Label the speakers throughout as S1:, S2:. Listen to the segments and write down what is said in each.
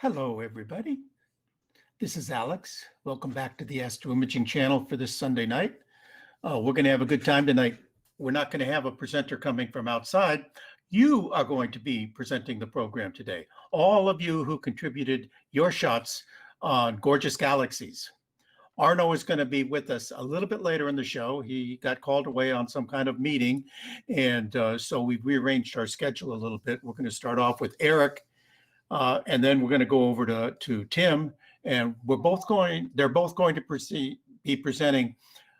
S1: Hello, everybody. This is Alex. Welcome back to the Astroimaging channel for this Sunday night. We're going to have a good time tonight. We're not going to have a presenter coming from outside. You are going to be presenting the program today. All of you who contributed your shots on gorgeous galaxies. Arno is going to be with us a little bit later in the show. He got called away on some kind of meeting, and so we've rearranged our schedule a little bit. We're going to start off with Eric. And then we're going to go over to Tim, and they're both going to be presenting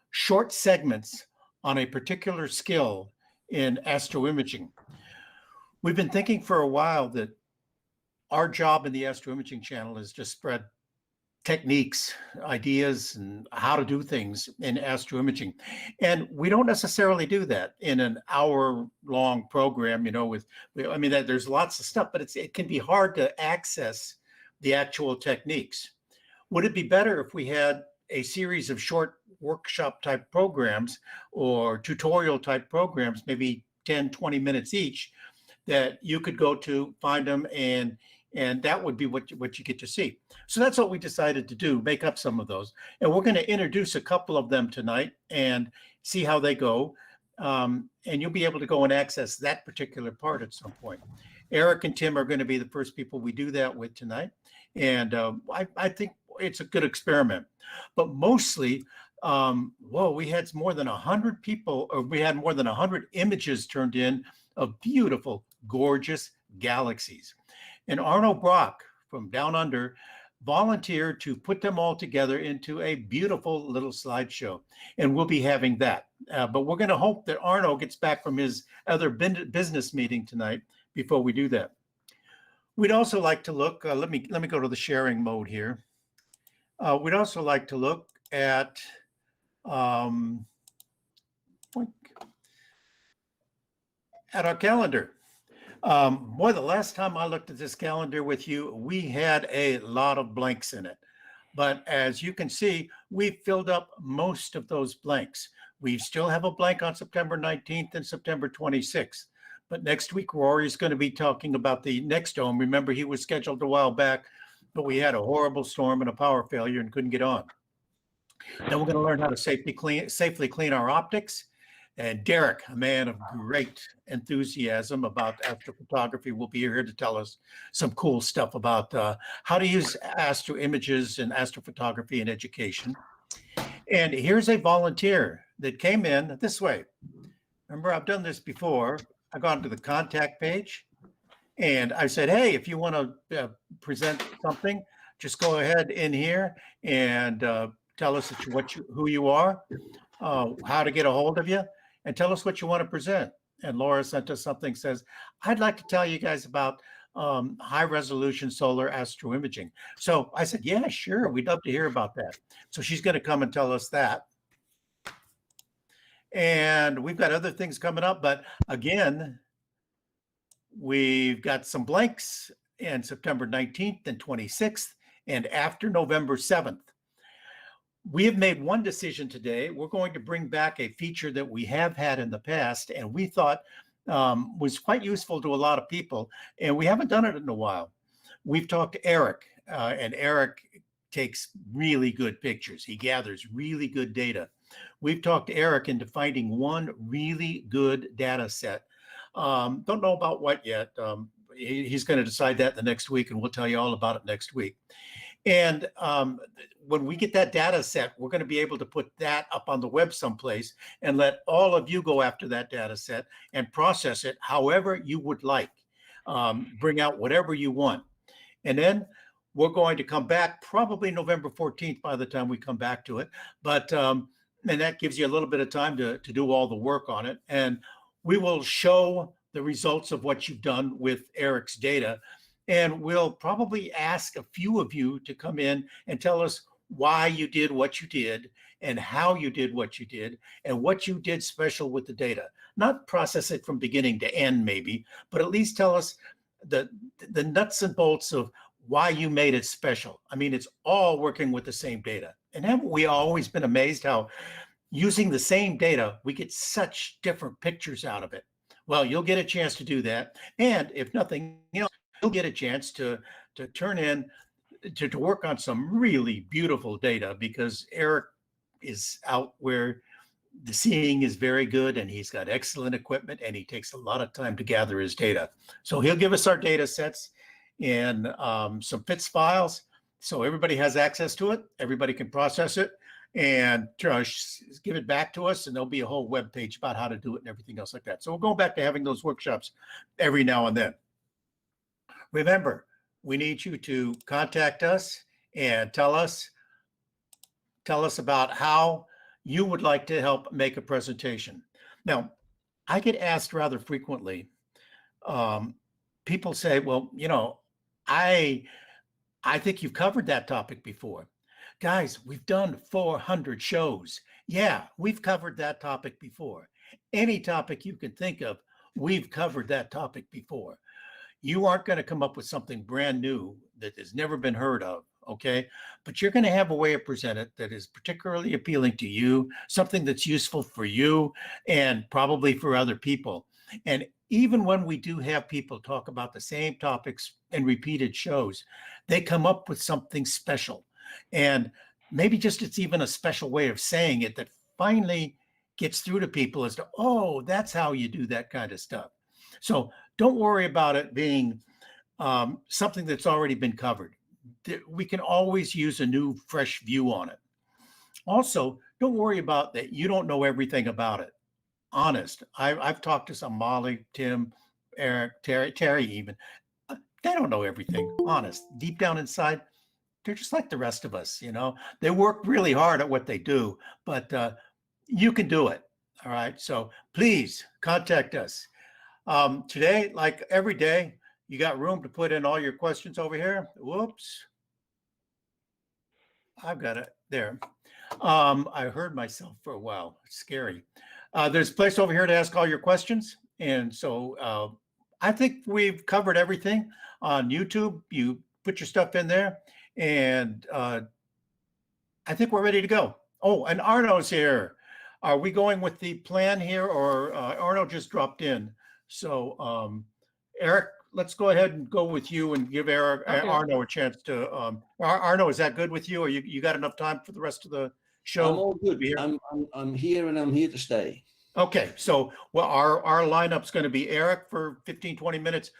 S1: short segments on a particular skill in astroimaging. We've been thinking for a while that our job in the Astroimaging channel is to spread techniques, ideas, and how to do things in astroimaging. And we don't necessarily do that in an hour-long program, there's lots of stuff, but it can be hard to access the actual techniques. Would it be better if we had a series of short workshop-type programs or tutorial-type programs, maybe 10, 20 minutes each, that you could go to, find them, and that would be what you get to see. So that's what we decided to do, make up some of those. And we're going to introduce a couple of them tonight and see how they go. And you'll be able to go and access that particular part at some point. Eric and Tim are going to be the first people we do that with tonight. And I think it's a good experiment. But mostly, we had more than 100 people, or we had more than 100 images turned in of beautiful, gorgeous galaxies. And Arno Brock from Down Under volunteered to put them all together into a beautiful little slideshow. And we'll be having that. But we're going to hope that Arno gets back from his other business meeting tonight before we do that. We'd also like to look, let me go to the sharing mode here. We'd also like to look at our calendar. The last time I looked at this calendar with you, we had a lot of blanks in it. But as you can see, we filled up most of those blanks. We still have a blank on September 19th and September 26th. But next week, Rory's going to be talking about the next dome. Remember, he was scheduled a while back, but we had a horrible storm and a power failure and couldn't get on. Then we're going to learn how to safely clean our optics. And Derek, a man of great enthusiasm about astrophotography, will be here to tell us some cool stuff about how to use astro images and astrophotography in education. And here's a volunteer that came in this way. Remember, I've done this before. I've gone to the contact page, and I said, hey, if you want to present something, just go ahead in here and tell us who you are, how to get a hold of you, and tell us what you want to present. And Laura sent us something, says, I'd like to tell you guys about high resolution solar astroimaging. So I said, yeah, sure. We'd love to hear about that. So she's going to come and tell us that. And we've got other things coming up. But again, we've got some blanks in September 19th and 26th and after November 7th. We have made one decision today. We're going to bring back a feature that we have had in the past and we thought was quite useful to a lot of people, and we haven't done it in a while. We've talked to Eric, and Eric takes really good pictures. He gathers really good data. We've talked to Eric into finding one really good data set. Don't know about what yet. He's going to decide that the next week, and we'll tell you all about it next week. And when we get that data set, we're going to be able to put that up on the web someplace and let all of you go after that data set and process it however you would like. Bring out whatever you want. And then we're going to come back probably November 14th by the time we come back to it. But and that gives you a little bit of time to do all the work on it. And we will show the results of what you've done with Eric's data. And we'll probably ask a few of you to come in and tell us why you did what you did and how you did what you did and what you did special with the data. Not process it from beginning to end maybe, but at least tell us the nuts and bolts of why you made it special. I mean, it's all working with the same data. And haven't we always been amazed how using the same data, we get such different pictures out of it? Well, you'll get a chance to do that. And if nothing else, you'll get a chance to to turn in to work on some really beautiful data, because Eric is out where the seeing is very good and he's got excellent equipment and he takes a lot of time to gather his data. So he'll give us our data sets and some FITS files, so everybody has access to it. Everybody can process it and give it back to us, and there'll be a whole web page about how to do it and everything else like that. So we're going back to having those workshops every now and then. Remember, we need you to contact us and tell us about how you would like to help make a presentation. Now, I get asked rather frequently, people say, well, you know, I think you've covered that topic before. Guys, we've done 400 shows. Yeah, we've covered that topic before. Any topic you can think of, we've covered that topic before. You aren't going to come up with something brand new that has never been heard of, okay? But you're going to have a way of presenting it that is particularly appealing to you, something that's useful for you and probably for other people. And even when we do have people talk about the same topics in repeated shows, they come up with something special. And maybe just it's even a special way of saying it that finally gets through to people as to, oh, that's how you do that kind of stuff. So don't worry about it being something that's already been covered. We can always use a new, fresh view on it. Also, don't worry about that you don't know everything about it. Honest. I've talked to some, Molly, Tim, Eric, Terry even. They don't know everything. Honest. Deep down inside, they're just like the rest of us, you know. They work really hard at what they do, but you can do it. All right. So please contact us. Today, like every day, you got room to put in all your questions over here. Whoops. I've got it there. I heard myself for a while. It's scary. There's a place over here to ask all your questions. And so I think we've covered everything on YouTube. You put your stuff in there, and I think we're ready to go. Oh, and Arno's here. Are we going with the plan here, or Arno just dropped in? So Eric, let's go ahead and go with you and give Eric, okay, Arno a chance to. Arno, is that good with you? Or you got enough time for the rest of the show?
S2: I'm all good. I'm here, and I'm here to stay.
S1: Okay, so well, our lineup's going to be Eric for 15-20 minutes,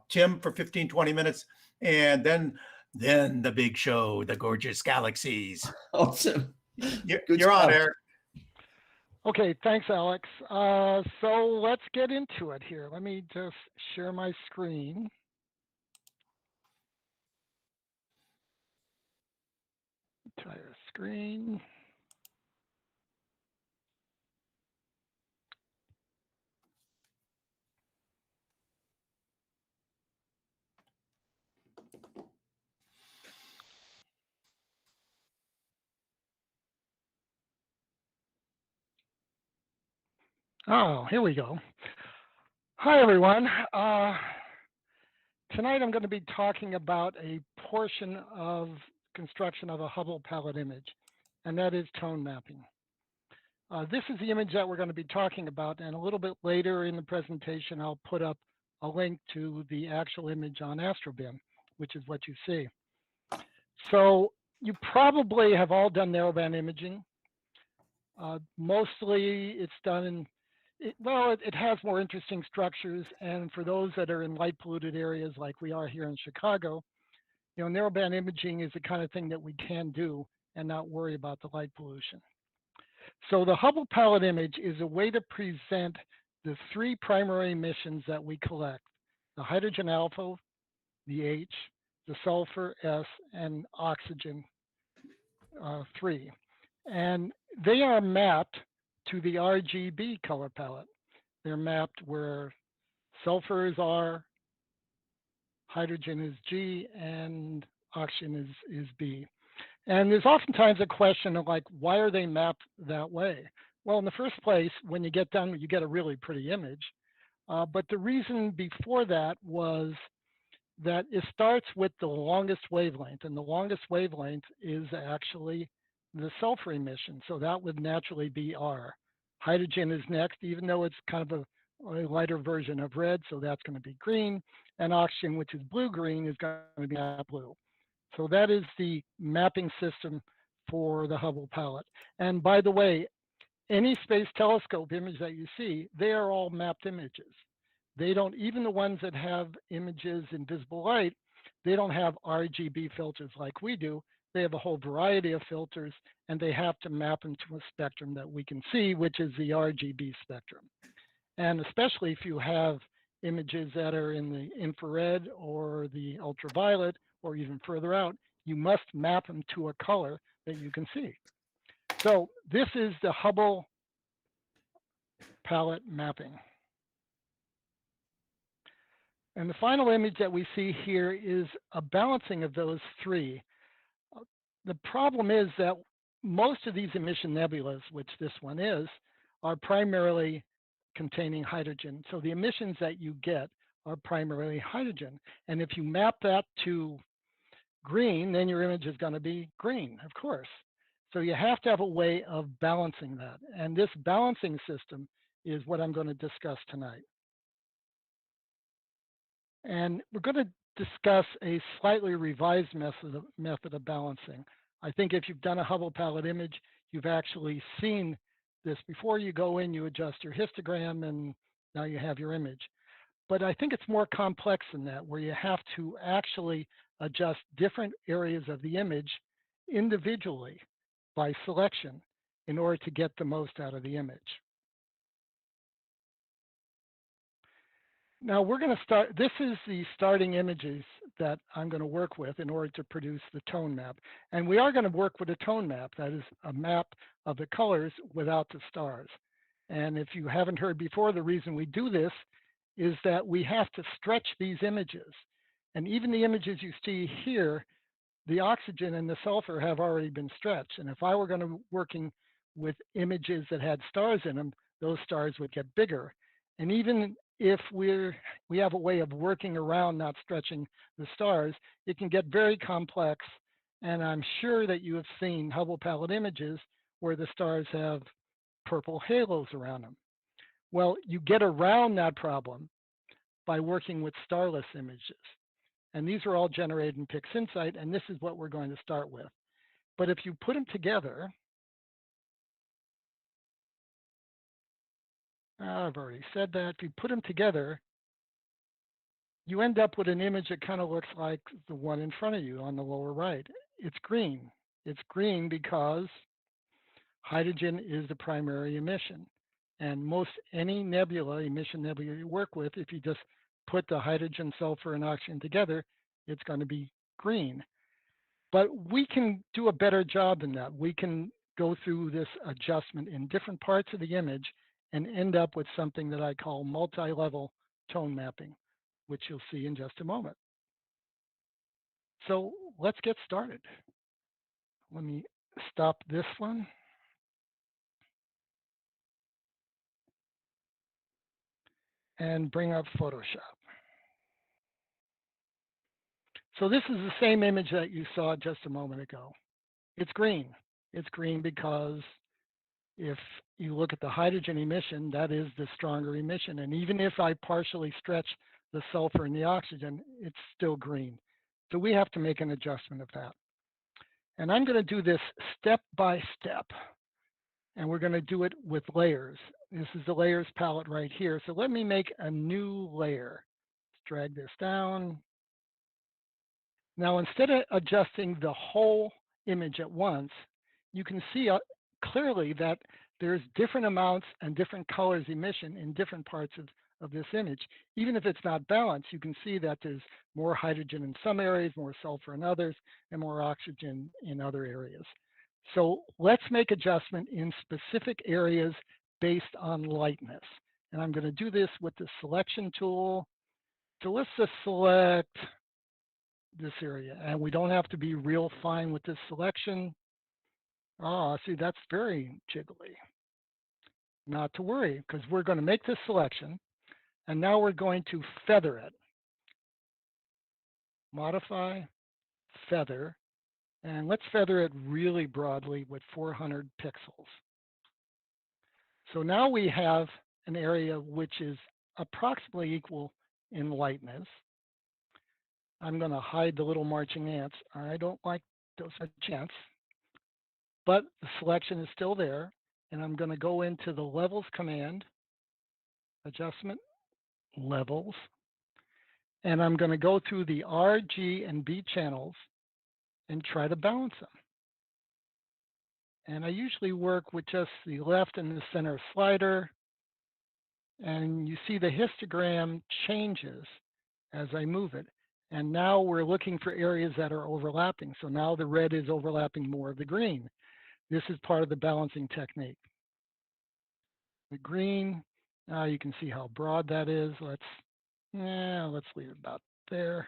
S1: Tim for 15-20 minutes, and then the big show, the gorgeous Galaxies.
S2: Awesome.
S1: You're on, Eric.
S3: Okay, thanks, Alex. So let's get into it here. Let me just share my screen. Entire screen. Oh, here we go. Hi, everyone. Tonight I'm going to be talking about a portion of construction of a Hubble palette image, and that is tone mapping. This is the image that we're going to be talking about, and a little bit later in the presentation I'll put up a link to the actual image on AstroBin, which is what you see. So you probably have all done narrowband imaging. Mostly it's done in it has more interesting structures, and for those that are in light polluted areas like we are here in Chicago, you know, narrowband imaging is the kind of thing that we can do and not worry about the light pollution. So the Hubble palette image is a way to present the three primary emissions that we collect: the hydrogen alpha, the H, the sulfur S, and oxygen 3. And they are mapped to the RGB color palette. They're mapped where sulfur is R, hydrogen is G, and oxygen is B. And there's oftentimes a question of like, why are they mapped that way? Well, in the first place, when you get done, you get a really pretty image. But the reason before that was that it starts with the longest wavelength, and the longest wavelength is actually the sulfur emission. So that would naturally be R. Hydrogen is next, even though it's kind of a lighter version of red, so that's going to be green, and oxygen, which is blue-green, is going to be blue. So that is the mapping system for the Hubble palette. And by the way, any space telescope image that you see, they are all mapped images. They don't, even the ones that have images in visible light, they don't have RGB filters like we do. They have a whole variety of filters, and they have to map them to a spectrum that we can see, which is the RGB spectrum. And especially if you have images that are in the infrared or the ultraviolet or even further out, you must map them to a color that you can see. So this is the Hubble palette mapping. And the final image that we see here is a balancing of those three. The problem is that most of these emission nebulas, which this one is, are primarily containing hydrogen. So the emissions that you get are primarily hydrogen. And if you map that to green, then your image is going to be green, of course. So you have to have a way of balancing that. And this balancing system is what I'm going to discuss tonight. And we're going to discuss a slightly revised method of balancing. I think if you've done a Hubble palette image, you've actually seen this before. You go in, you adjust your histogram, and now you have your image. But I think it's more complex than that, where you have to actually adjust different areas of the image individually by selection in order to get the most out of the image. Now we're going to start, this is the starting images that I'm going to work with in order to produce the tone map. And we are going to work with a tone map, that is a map of the colors without the stars. And if you haven't heard before, the reason we do this is that we have to stretch these images. And even the images you see here, the oxygen and the sulfur have already been stretched. And if I were going to working with images that had stars in them, those stars would get bigger. And even if we have a way of working around not stretching the stars, it can get very complex. And I'm sure that you have seen Hubble palette images where the stars have purple halos around them. Well, you get around that problem by working with starless images. And these are all generated in PixInsight, and this is what we're going to start with. But if you put them together, I've already said that, if you put them together, you end up with an image that kind of looks like the one in front of you on the lower right. It's green. It's green because hydrogen is the primary emission. And most any nebula, emission nebula you work with, if you just put the hydrogen, sulfur, and oxygen together, it's going to be green. But we can do a better job than that. We can go through this adjustment in different parts of the image and end up with something that I call multi-level tone mapping, which you'll see in just a moment. So let's get started. Let me stop this one. And bring up Photoshop. So this is the same image that you saw just a moment ago. It's green. It's green because if you look at the hydrogen emission, that is the stronger emission. And even if I partially stretch the sulfur and the oxygen, it's still green. So we have to make an adjustment of that. And I'm going to do this step by step. And we're going to do it with layers. This is the layers palette right here. So let me make a new layer. Let's drag this down. Now, instead of adjusting the whole image at once, you can see clearly that there's different amounts and different colors emission in different parts of this image. Even if it's not balanced, you can see that there's more hydrogen in some areas, more sulfur in others, and more oxygen in other areas. So let's make adjustment in specific areas based on lightness. And I'm going to do this with the selection tool. So let's just select this area, and we don't have to be real fine with this selection. Oh, see, that's very jiggly. Not to worry, because we're going to make this selection, and now we're going to feather it. Modify, feather, and let's feather it really broadly with 400 pixels. So now we have an area which is approximately equal in lightness. I'm going to hide the little marching ants. I don't like those marching ants, but the selection is still there. And I'm going to go into the levels command, adjustment, levels, and I'm going to go through the R, G, and B channels and try to balance them. And I usually work with just the left and the center slider. And you see the histogram changes as I move it. And now we're looking for areas that are overlapping. So now the red is overlapping more of the green. This is part of the balancing technique. The green, you can see how broad that is. Let's leave it about there.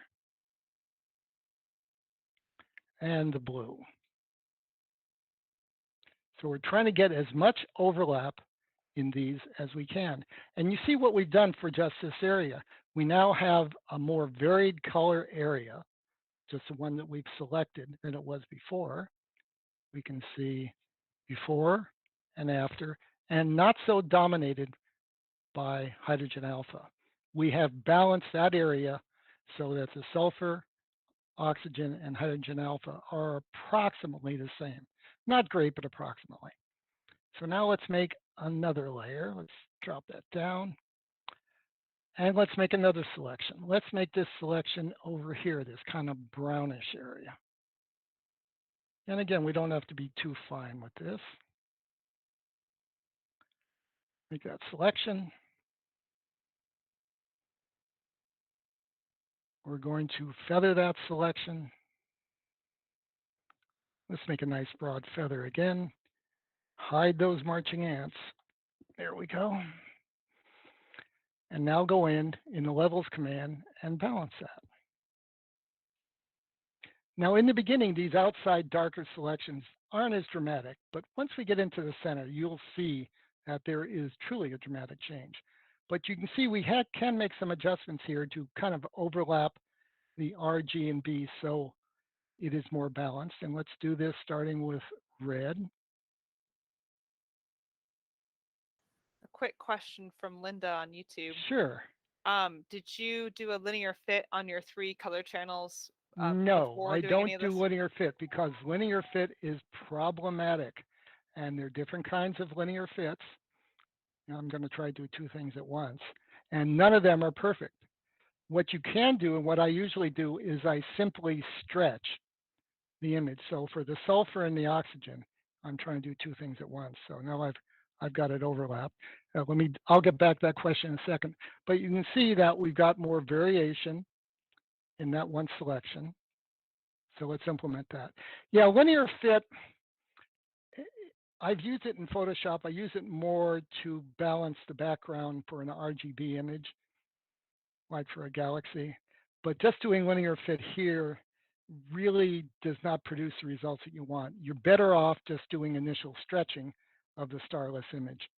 S3: And the blue. So we're trying to get as much overlap in these as we can. And you see what we've done for just this area. We now have a more varied color area, just the one that we've selected than it was before. We can see before and after, and not so dominated by hydrogen alpha. We have balanced that area so that the sulfur, oxygen, and hydrogen alpha are approximately the same. Not great, but approximately. So now let's make another layer. Let's drop that down. And let's make another selection. Let's make this selection over here, this kind of brownish area. And again, we don't have to be too fine with this. Make that selection. We're going to feather that selection. Let's make a nice broad feather again. Hide those marching ants. There we go. And now go in the levels command and balance that. Now in the beginning, these outside darker selections aren't as dramatic, but once we get into the center, you'll see that there is truly a dramatic change. But you can see we can make some adjustments here to kind of overlap the R, G, and B so it is more balanced. And let's do this starting with red.
S4: A quick question from Linda on YouTube.
S3: Sure.
S4: Did you do a linear fit on your 3 color channels?
S3: No, I don't do linear fit because linear fit is problematic. And there are different kinds of linear fits. I'm going to try to do 2 things at once. And none of them are perfect. What you can do, and what I usually do, is I simply stretch the image. So for the sulfur and the oxygen, I'm trying to do 2 things at once. So now I've got it overlapped. I'll get back to that question in a second. But you can see that we've got more variation in that one selection. So let's implement that. Yeah, linear fit, I've used it in Photoshop. I use it more to balance the background for an RGB image, like for a Galaxy. But just doing linear fit here really does not produce the results that you want. You're better off just doing initial stretching of the starless image.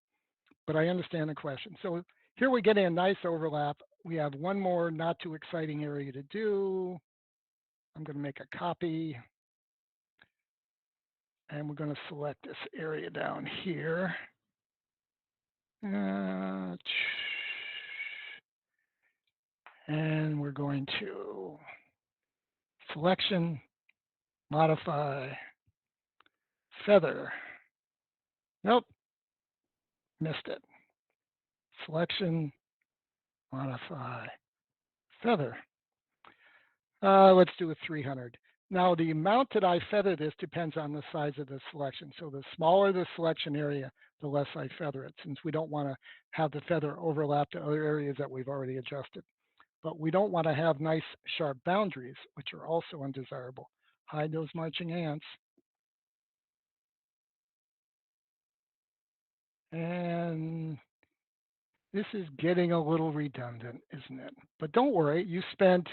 S3: But I understand the question. So here we're getting a nice overlap. We have one more not too exciting area to do. I'm going to make a copy. And we're going to select this area down here. And we're going to selection, modify, feather. Nope, missed it. Selection, modify, feather. Let's do a 300. Now the amount that I feather this depends on the size of the selection. So the smaller the selection area, the less I feather it, since we don't want to have the feather overlap to other areas that we've already adjusted. But we don't want to have nice sharp boundaries, which are also undesirable. Hide those marching ants. And this is getting a little redundant, isn't it? But don't worry, you spent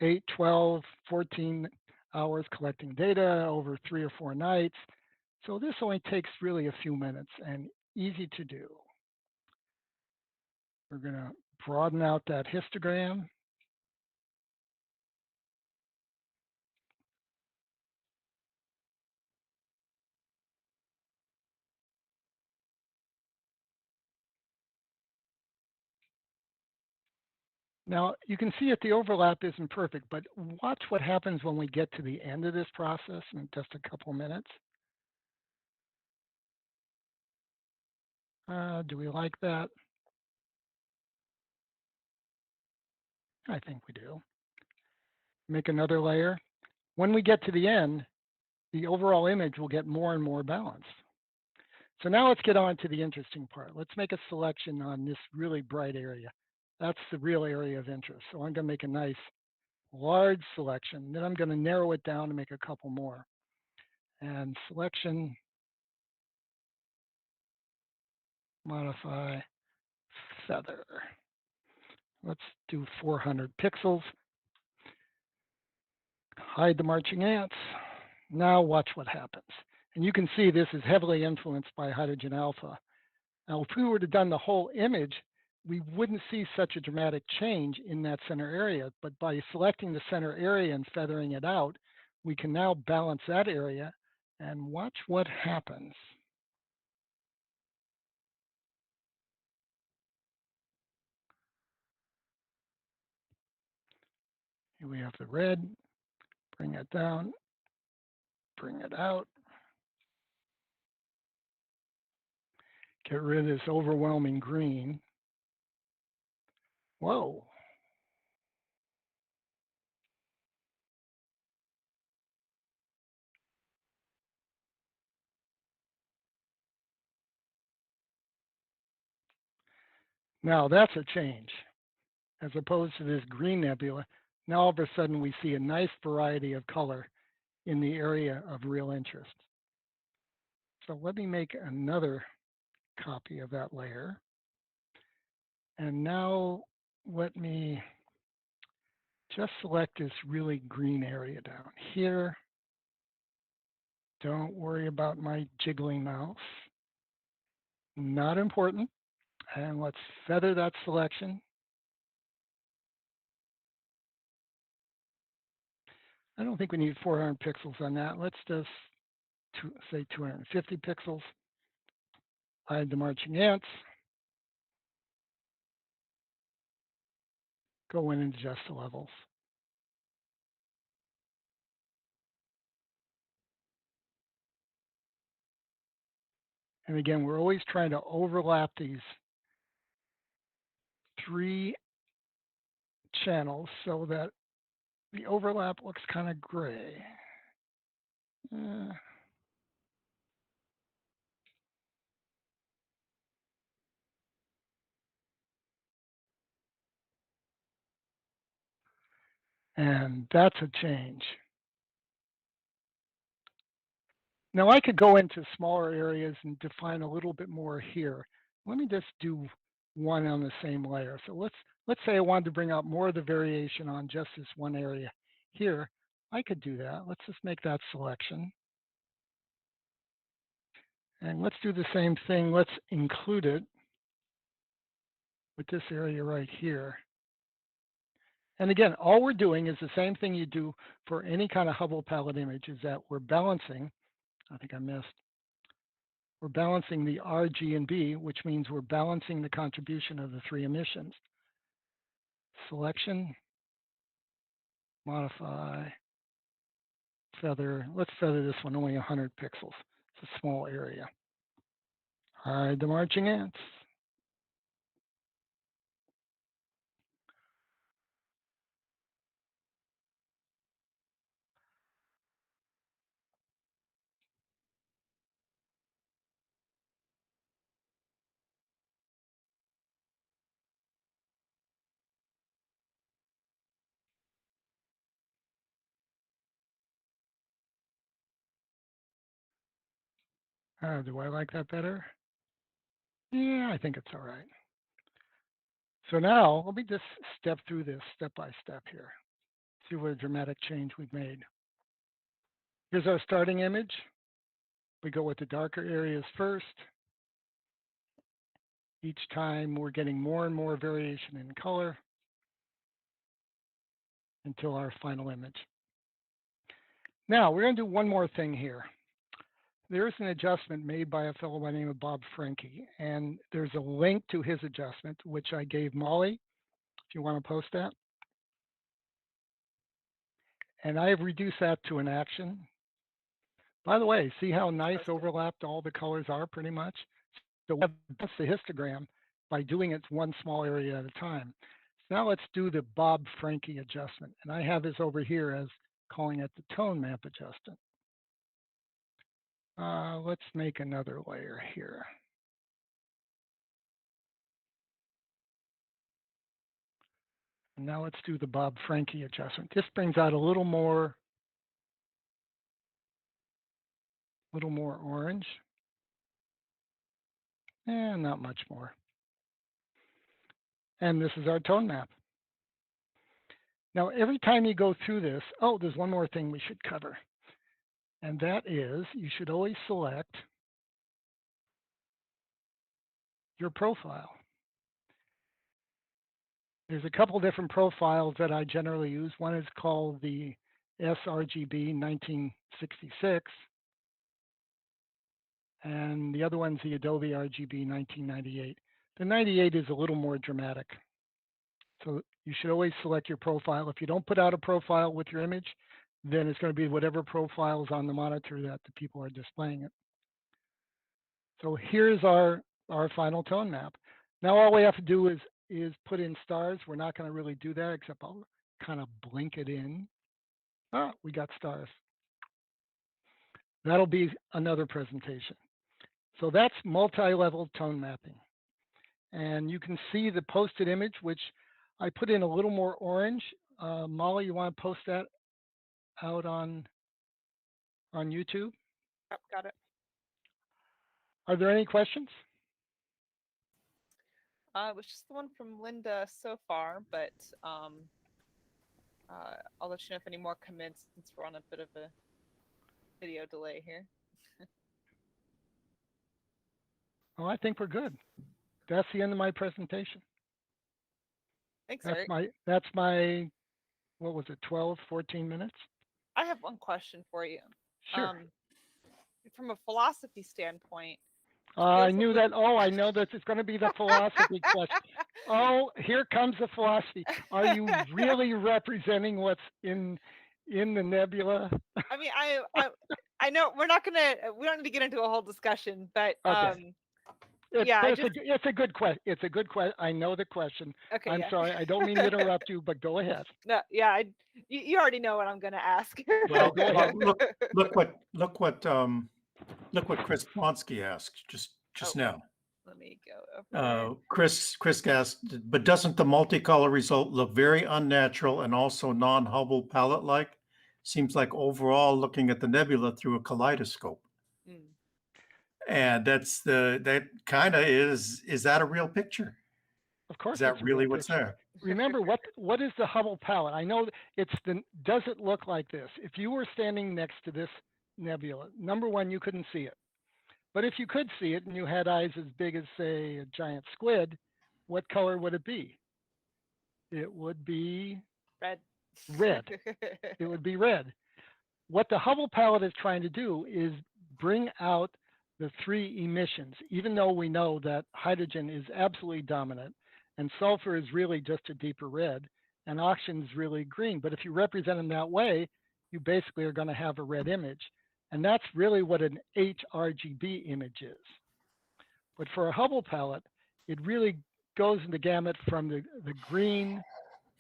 S3: 8, 12, 14 hours collecting data over 3 or 4 nights. So this only takes really a few minutes and easy to do. We're going to broaden out that histogram. Now, you can see that the overlap isn't perfect, but watch what happens when we get to the end of this process in just a couple minutes. Do we like that? I think we do. Make another layer. When we get to the end, the overall image will get more and more balanced. So now let's get on to the interesting part. Let's make a selection on this really bright area. That's the real area of interest. So I'm going to make a nice large selection. Then I'm going to narrow it down to make a couple more. And selection, modify, feather. Let's do 400 pixels. Hide the marching ants. Now watch what happens. And you can see this is heavily influenced by hydrogen alpha. Now, if we were to done the whole image, we wouldn't see such a dramatic change in that center area. But by selecting the center area and feathering it out, we can now balance that area and watch what happens. Here we have the red, bring it down, bring it out. Get rid of this overwhelming green. Whoa. Now that's a change. As opposed to this green nebula, now all of a sudden we see a nice variety of color in the area of real interest. So let me make another copy of that layer. And now let me just select this really green area down here. Don't worry about my jiggling mouse. Not important. And let's feather that selection. I don't think we need 400 pixels on that. Let's just say 250 pixels. Hide the marching ants. Go in and adjust the levels. And again, we're always trying to overlap these three channels so that the overlap looks kind of gray. And that's a change. Now I could go into smaller areas and define a little bit more here. Let me just do one on the same layer. So let's say I wanted to bring out more of the variation on just this one area here. I could do that. Let's just make that selection. And let's do the same thing. Let's include it with this area right here. And again, all we're doing is the same thing you do for any kind of Hubble palette image, is that we're balancing, I think I missed, we're balancing the R, G, and B, which means we're balancing the contribution of the three emissions. Selection, modify, feather. Let's feather this one, only 100 pixels. It's a small area. Hide the marching ants. Do I like that better? Yeah, I think it's all right. So now let me just step through this step by step here. See what a dramatic change we've made. Here's our starting image. We go with the darker areas first. Each time we're getting more and more variation in color until our final image. Now we're going to do one more thing here. There's an adjustment made by a fellow by the name of Bob Franke, and there's a link to his adjustment, which I gave Molly if you want to post that. And I have reduced that to an action. By the way, see how nice overlapped all the colors are pretty much? So that's the histogram by doing it one small area at a time. So now let's do the Bob Franke adjustment. And I have this over here as calling it the tone map adjustment. Let's make another layer here. And now let's do the Bob Franke adjustment. This brings out a little more orange. And not much more. And this is our tone map. Now, every time you go through this, oh, there's one more thing we should cover. And that is, you should always select your profile. There's a couple different profiles that I generally use. One is called the sRGB 1966. And the other one's the Adobe RGB 1998. The 98 is a little more dramatic. So you should always select your profile. If you don't put out a profile with your image, then it's going to be whatever profile is on the monitor that the people are displaying it. So here's our final tone map. Now all we have to do is put in stars. We're not going to really do that, except I'll kind of blink it in. Ah, we got stars. That'll be another presentation. So that's multi-level tone mapping. And you can see the posted image, which I put in a little more orange. Molly, you want to post that out on YouTube?
S4: Yep, got it.
S3: Are there any questions?
S4: It was just the one from Linda so far, but I'll let you know if any more come in since we're on a bit of a video delay here.
S3: Oh, I think we're good. That's the end of my presentation.
S4: Thanks, Eric.
S3: That's my, what was it, 12, 14 minutes?
S4: I have one question for you.
S3: Sure.
S4: From a philosophy standpoint.
S3: I knew that. Oh, I know that it's going to be the philosophy question. Oh, here comes the philosophy. Are you really representing what's in the nebula?
S4: I mean, I know we don't need to get into a whole discussion, but
S3: okay. It's a good question. It's a good question. I know the question.
S4: Okay,
S3: I'm sorry. I don't mean to interrupt you, but go ahead.
S4: No, yeah, you already know what I'm going to ask.
S1: Well, look what Chris Ponsky asked just now.
S4: Let me go.
S1: Chris asked, but doesn't the multicolor result look very unnatural and also non-Hubble palette-like? Seems like overall looking at the nebula through a kaleidoscope.
S4: Mm.
S1: And that kind of is that a real picture?
S3: Of course.
S1: Is that really what's there?
S3: Remember, what is the Hubble palette? I know does it look like this? If you were standing next to this nebula, number one, you couldn't see it. But if you could see it and you had eyes as big as, say, a giant squid, what color would it be? It would be
S4: red.
S3: Red. It would be red. What the Hubble palette is trying to do is bring out the three emissions, even though we know that hydrogen is absolutely dominant and sulfur is really just a deeper red and oxygen is really green. But if you represent them that way, you basically are going to have a red image. And that's really what an HRGB image is. But for a Hubble palette, it really goes in the gamut from the green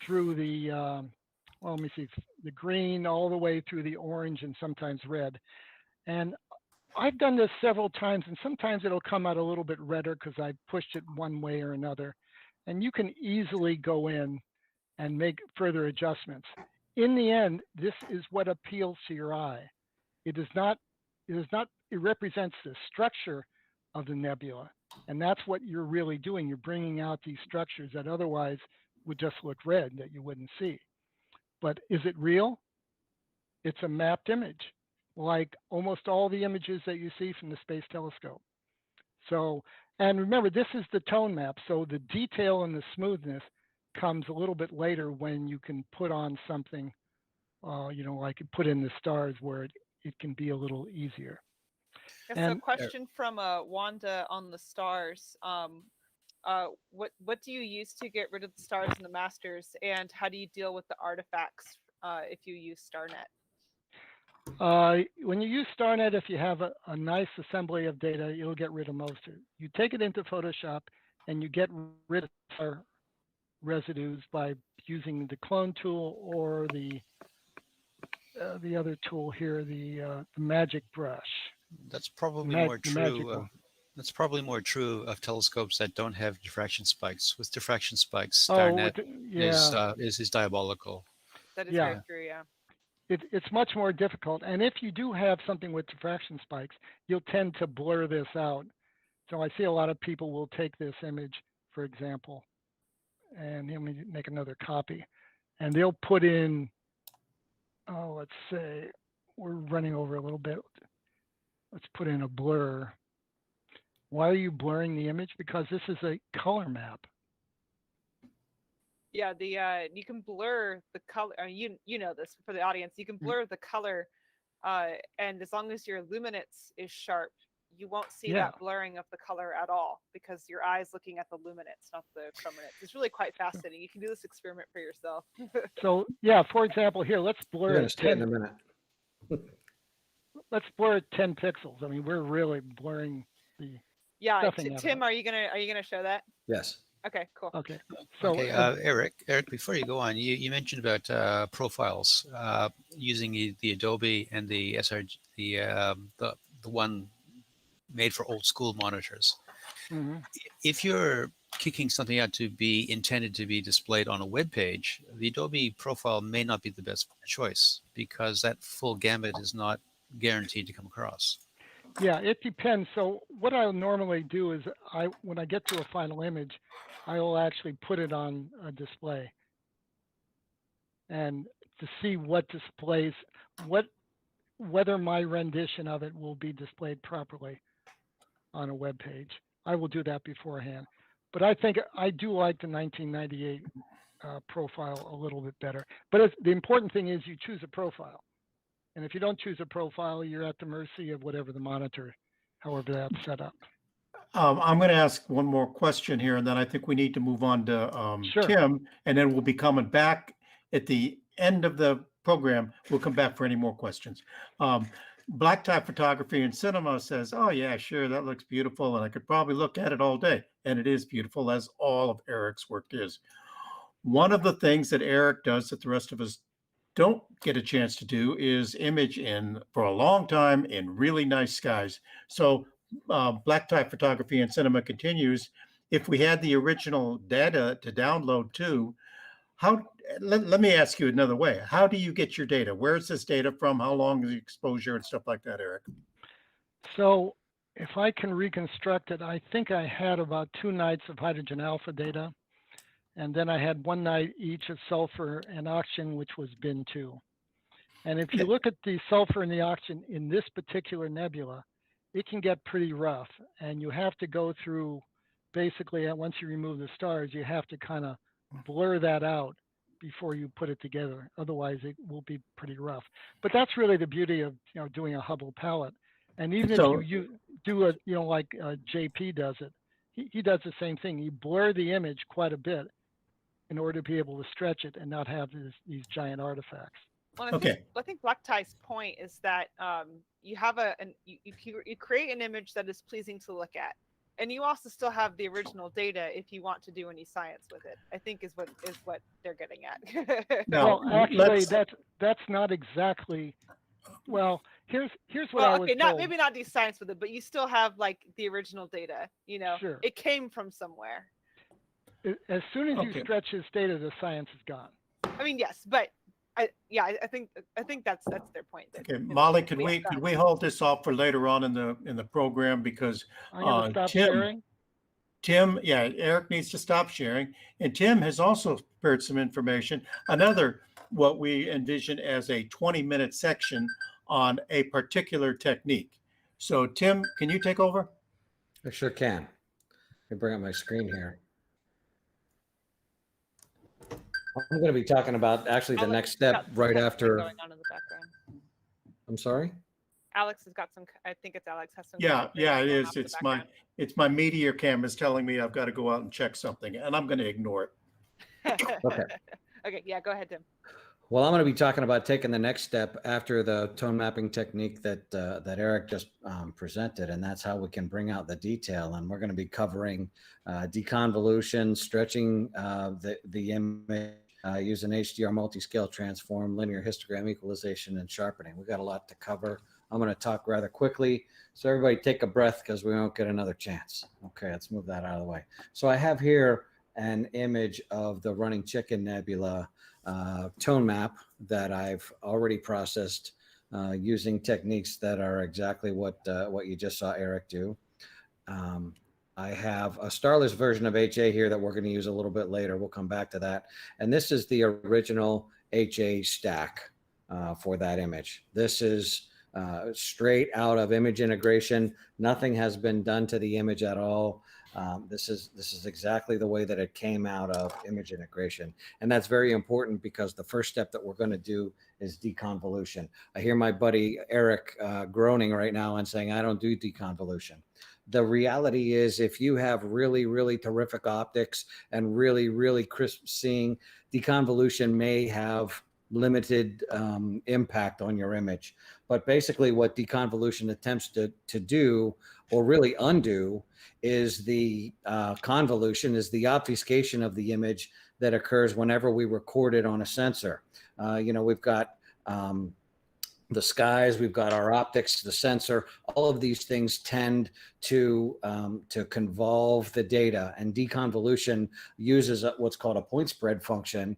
S3: through the, well, let me see, the green all the way through the orange and sometimes red. And I've done this several times, and sometimes it'll come out a little bit redder because I pushed it one way or another. And you can easily go in and make further adjustments. In the end, this is what appeals to your eye. It represents the structure of the nebula. And that's what you're really doing. You're bringing out these structures that otherwise would just look red that you wouldn't see. But is it real? It's a mapped image, like almost all the images that you see from the Space Telescope. So, and remember, this is the tone map. So the detail and the smoothness comes a little bit later when you can put on something, like you put in the stars where it can be a little easier.
S4: So a question from Wanda on the stars. what do you use to get rid of the stars and the masters, and how do you deal with the artifacts if you use StarNet?
S3: When you use StarNet, if you have a nice assembly of data, you'll get rid of most of it. You take it into Photoshop and you get rid of our residues by using the clone tool or the other tool here, the magic brush.
S5: That's probably
S3: Mag-
S5: more
S3: the magic
S5: true.
S3: one.
S5: That's probably more true of telescopes that don't have diffraction spikes. With diffraction spikes,
S3: Oh,
S5: StarNet
S3: yeah,
S5: is diabolical.
S4: That is
S3: Yeah.
S4: very true, yeah.
S3: it's much more difficult. And if you do have something with diffraction spikes, you'll tend to blur this out. So I see a lot of people will take this image, for example, and let me make another copy, and they'll put in, oh, let's say we're running over a little bit. Let's put in a blur. Why are you blurring the image? Because this is a color map.
S4: Yeah, the you can blur the color. You know this for the audience. You can blur the color, and as long as your luminance is sharp, you won't see
S3: Yeah.
S4: that blurring of the color at all because your eye's looking at the luminance, not the chrominance. It's really quite fascinating. You can do this experiment for yourself.
S3: So yeah, for example, here, let's
S6: We're
S3: blur
S6: going
S3: it
S6: to see it in
S3: 10,
S6: a minute.
S3: let's blur it 10 pixels. I mean, we're really blurring the,
S4: Yeah,
S3: Stuffing out of
S4: Tim,
S3: it.
S4: are you gonna show that?
S6: Yes.
S4: Okay, cool.
S3: okay. So
S5: Okay, Eric, before you go on, you mentioned about profiles using the Adobe and the SRG, the one made for old school monitors.
S3: mhm.
S5: If you're kicking something out to be intended to be displayed on a web page, the Adobe profile may not be the best choice because that full gamut is not guaranteed to come across.
S3: Yeah, it depends. So what I'll normally do is when I get to a final image, I will actually put it on a display and to see what displays, whether my rendition of it will be displayed properly on a web page. I will do that beforehand. But I think I do like the 1998 profile a little bit better. But the important thing is you choose a profile. And if you don't choose a profile, you're at the mercy of whatever the monitor, however that's set up.
S1: I'm going to ask one more question here, and then I think we need to move on to
S3: Sure.
S1: Tim, and then we'll be coming back at the end of the program. We'll come back for any more questions. Black Tie Photography and Cinema says, oh, yeah, sure, that looks beautiful, and I could probably look at it all day. And it is beautiful, as all of Eric's work is. One of the things that Eric does that the rest of us don't get a chance to do is image in, for a long time, in really nice skies. So Black Tie Photography and Cinema continues. If we had the original data to download too, let me ask you another way. How do you get your data? Where's this data from? How long is the exposure and stuff like that, Eric?
S3: So if I can reconstruct it, I think I had about 2 nights of hydrogen alpha data. And then I had 1 night each of sulfur and oxygen, which was bin 2. And if you look at the sulfur and the oxygen in this particular nebula, it can get pretty rough. And you have to go through, basically, once you remove the stars, you have to kind of blur that out before you put it together. Otherwise, it will be pretty rough. But that's really the beauty of doing a Hubble palette. And even
S1: So-
S3: if you do it, like JP does it, he does the same thing. You blur the image quite a bit in order to be able to stretch it and not have these giant artifacts.
S4: Well,
S1: Okay.
S4: I think Black Tie's point is that you have you create an image that is pleasing to look at, and you also still have the original data if you want to do any science with it. I think is what they're getting at.
S1: Now,
S3: Well, actually,
S1: let's-
S3: that's not exactly. Well, here's what
S4: well,
S3: I was
S4: okay,
S3: told.
S4: maybe not do science with it, but you still have like the original data.
S3: Sure.
S4: It came from somewhere.
S3: As soon as you
S1: Okay.
S3: stretch this data, the science is gone.
S4: I mean, yes, but I think that's their point. That,
S1: Okay, Molly, could we hold this off for later on in the program because
S3: I'm going to stop
S1: Tim,
S3: sharing.
S1: Tim, yeah, Eric needs to stop sharing, and Tim has also prepared some information. Another what we envision as a 20-minute section on a particular technique. So, Tim, can you take over?
S6: I sure can. Let me bring up my screen here. I'm going to be talking about actually the
S4: Alex,
S6: next step
S4: got
S6: right
S4: something
S6: after.
S4: going on in the background.
S6: I'm sorry.
S4: Alex has got some. I think it's Alex has some.
S1: Yeah, yeah, it
S4: going
S1: is.
S4: off in the
S1: It's my meteor cameras telling me I've got to go out and check something, and I'm going to ignore it.
S4: background.
S6: Okay.
S4: Okay. Yeah. Go ahead, Tim.
S6: Well, I'm going to be talking about taking the next step after the tone mapping technique that that Eric just presented, and that's how we can bring out the detail. And we're going to be covering deconvolution, stretching the image, using HDR multi-scale transform, linear histogram equalization, and sharpening. We got a lot to cover. I'm going to talk rather quickly, so everybody take a breath because we won't get another chance. Okay, let's move that out of the way. So I have here an image of the Running Chicken Nebula tone map that I've already processed using techniques that are exactly what you just saw Eric do. I have a starless version of HA here that we're going to use a little bit later. We'll come back to that. And this is the original HA stack for that image. This is straight out of image integration. Nothing has been done to the image at all. This is exactly the way that it came out of image integration. And that's very important because the first step that we're going to do is deconvolution. I hear my buddy Eric groaning right now and saying, I don't do deconvolution. The reality is if you have really, really terrific optics and really, really crisp seeing, deconvolution may have limited impact on your image. But basically what deconvolution attempts to do or really undo is the convolution, is the obfuscation of the image that occurs whenever we record it on a sensor. We've got the skies, we've got our optics, the sensor, all of these things tend to convolve the data, and deconvolution uses what's called a point spread function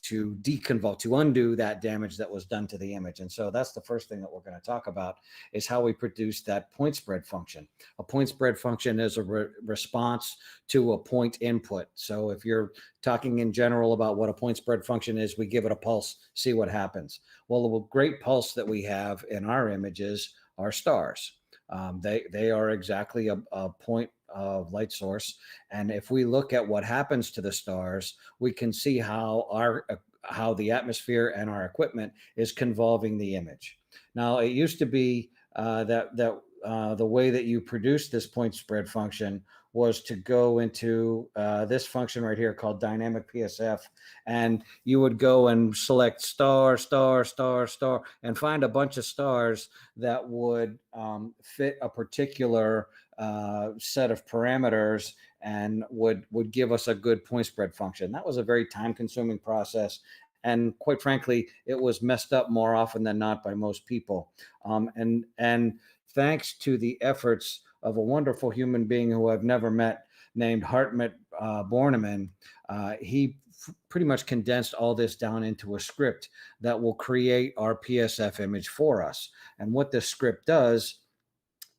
S6: to deconvolve, to undo that damage that was done to the image. And so that's the first thing that we're going to talk about, is how we produce that point spread function. A point spread function is a response to a point input. So if you're talking in general about what a point spread function is, we give it a pulse, see what happens. Well, the great pulse that we have in our images are stars. They are exactly a point of light source, and if we look at what happens to the stars, we can see how the atmosphere and our equipment is convolving the image. Now, it used to be that the way that you produce this point spread function was to go into this function right here called dynamic PSF, and you would go and select star, star, star, star, and find a bunch of stars that would fit a particular set of parameters and would give us a good point spread function. That was a very time-consuming process, and quite frankly, it was messed up more often than not by most people. And thanks to the efforts of a wonderful human being who I've never met named Hartmut Bornemann, he pretty much condensed all this down into a script that will create our PSF image for us. And what this script does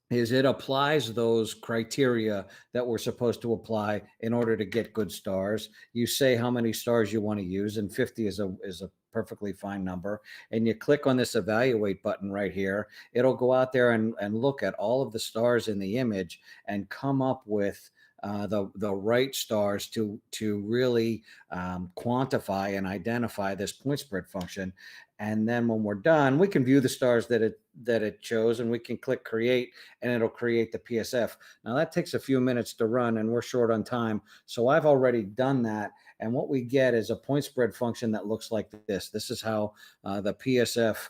S6: is it applies those criteria that we're supposed to apply in order to get good stars. You say how many stars you want to use, and 50 is a perfectly fine number. And you click on this evaluate button right here. It'll go out there and look at all of the stars in the image and come up with the right stars to really quantify and identify this point spread function. And then when we're done, we can view the stars that it chose, and we can click create, and it'll create the PSF. Now that takes a few minutes to run, and we're short on time, so I've already done that. And what we get is a point spread function that looks like this. This is how the PSF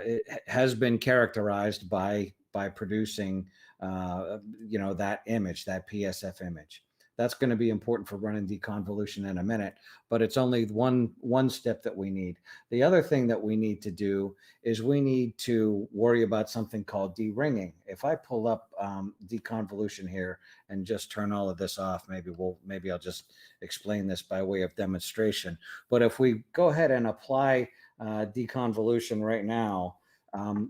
S6: it has been characterized by producing that image, that PSF image. That's going to be important for running deconvolution in a minute, but it's only one step that we need. The other thing that we need to do is we need to worry about something called de-ringing. If I pull up deconvolution here and just turn all of this off, maybe I'll just explain this by way of demonstration. But if we go ahead and apply deconvolution right now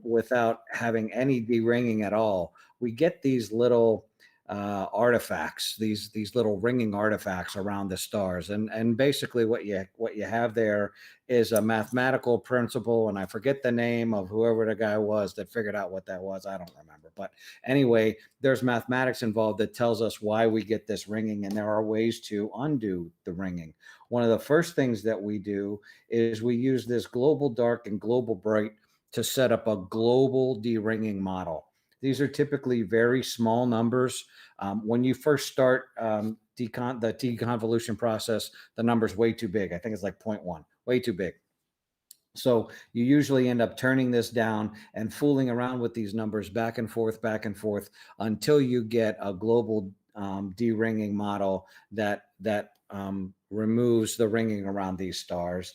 S6: without having any de-ringing at all, we get these little artifacts, these little ringing artifacts around the stars, and basically what you have there is a mathematical principle, and I forget the name of whoever the guy was that figured out what that was. I don't remember, but anyway, there's mathematics involved that tells us why we get this ringing, and there are ways to undo the ringing. One of the first things that we do is we use this global dark and global bright to set up a global de-ringing model. These are typically very small numbers. When you first start the deconvolution process, the number's way too big. I think it's like 0.1, way too big. So you usually end up turning this down and fooling around with these numbers back and forth until you get a global de-ringing model that removes the ringing around these stars.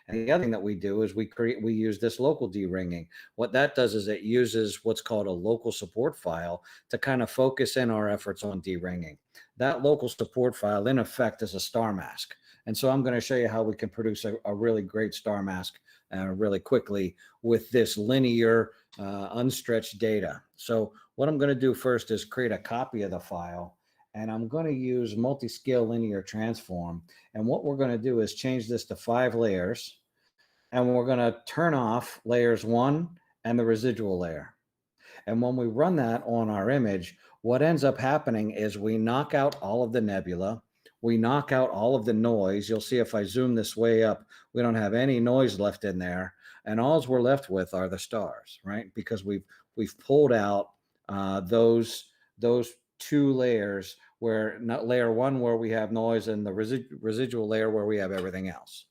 S6: And the other thing that we do is we use this local de-ringing. What that does is it uses what's called a local support file to kind of focus in our efforts on de-ringing. That local support file, in effect, is a star mask. And so I'm going to show you how we can produce a really great star mask really quickly with this linear, unstretched data. So what I'm going to do first is create a copy of the file, and I'm going to use multi-scale linear transform. And what we're going to do is change this to 5 layers, and we're going to turn off layers 1 and the residual layer. And when we run that on our image, what ends up happening is we knock out all of the nebula. We knock out all of the noise. You'll see if I zoom this way up, we don't have any noise left in there. And all we're left with are the stars, right? Because we've pulled out those 2 layers, where not layer 1 where we have noise and the residual layer where we have everything else.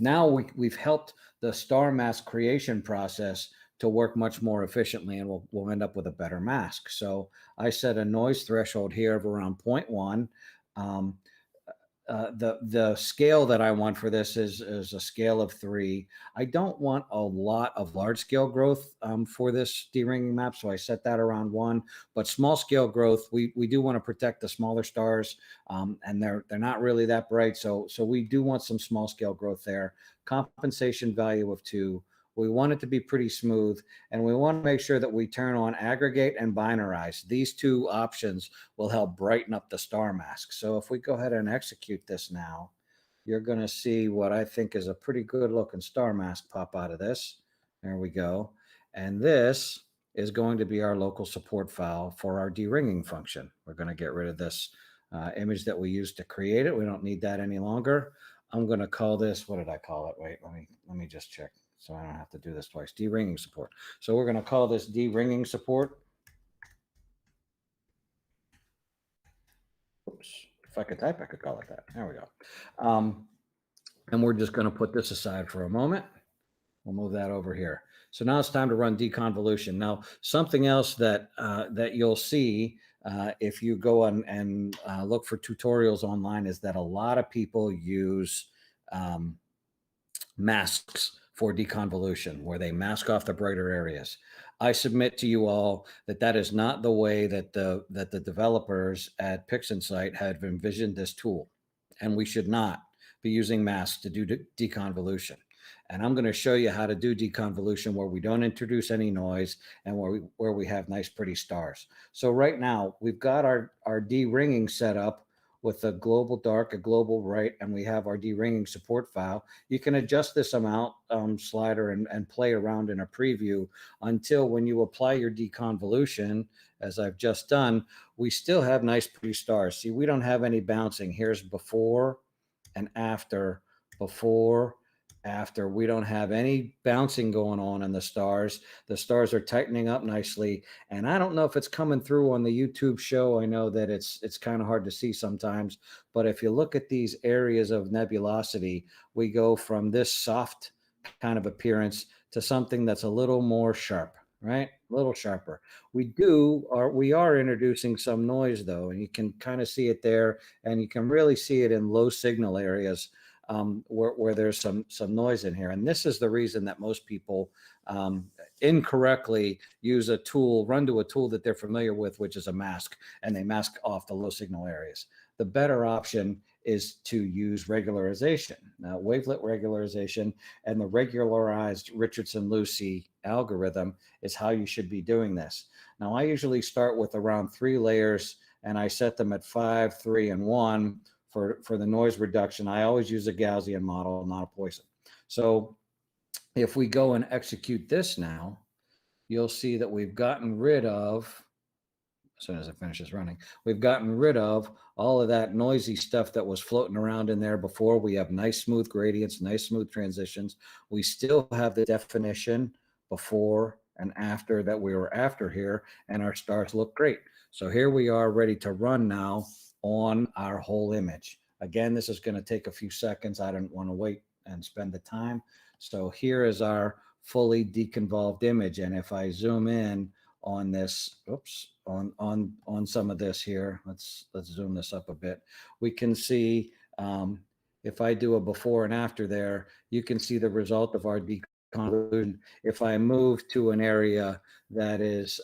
S6: Now we've helped the star mask creation process to work much more efficiently, and we'll end up with a better mask. So I set a noise threshold here of around 0.1. The scale that I want for this is a scale of 3. I don't want a lot of large scale growth for this de-ringing map, so I set that around 1. But small scale growth, we do want to protect the smaller stars, and they're not really that bright, so we do want some small scale growth there. Compensation value of 2. We want it to be pretty smooth, and we want to make sure that we turn on aggregate and binarize. These 2 options will help brighten up the star mask. So if we go ahead and execute this now, you're going to see what I think is a pretty good looking star mask pop out of this. There we go. And this is going to be our local support file for our de-ringing function. We're going to get rid of this image that we used to create it. We don't need that any longer. I'm going to call this, what did I call it? Wait, let me just check, so I don't have to do this twice. De-ringing support. So we're going to call this de-ringing support. Oops. If I could type, I could call it that. There we go. And we're just going to put this aside for a moment. We'll move that over here. So now it's time to run deconvolution. Now, something else that you'll see if you go on and look for tutorials online is that a lot of people use masks for deconvolution, where they mask off the brighter areas. I submit to you all that that is not the way that the developers at PixInsight had envisioned this tool, and we should not be using masks to do deconvolution. And I'm going to show you how to do deconvolution where we don't introduce any noise and where we have nice pretty stars. So right now we've got our de-ringing set up with a global dark, a global bright, and we have our de-ringing support file. You can adjust this amount slider and play around in a preview until when you apply your deconvolution, as I've just done, we still have nice pretty stars. See, we don't have any bouncing. Here's before and after, before, after. We don't have any bouncing going on in the stars. The stars are tightening up nicely, and I don't know if it's coming through on the YouTube show. I know that it's kind of hard to see sometimes, but if you look at these areas of nebulosity, we go from this soft kind of appearance to something that's a little more sharp, right? A little sharper. We are introducing some noise though, and you can kind of see it there, and you can really see it in low signal areas where there's some noise in here. And this is the reason that most people incorrectly use a tool, run to a tool that they're familiar with, which is a mask, and they mask off the low signal areas. The better option is to use regularization. Now, wavelet regularization and the regularized Richardson-Lucy algorithm is how you should be doing this. Now, I usually start with around 3 layers, and I set them at 5, 3, and 1. For the noise reduction. I always use a Gaussian model, not a Poisson. So if we go and execute this now, you'll see that we've gotten rid of as soon as it finishes running. We've gotten rid of all of that noisy stuff that was floating around in there before. We have nice smooth gradients, nice smooth transitions. We still have the definition before and after that we were after here, and our stars look great. So here we are ready to run now on our whole image. Again, this is going to take a few seconds. I didn't want to wait and spend the time. So here is our fully deconvolved image. And if I zoom in on this, oops, on some of this here, let's zoom this up a bit. We can see if I do a before and after there, you can see the result of our deconvolution. If I move to an area that is,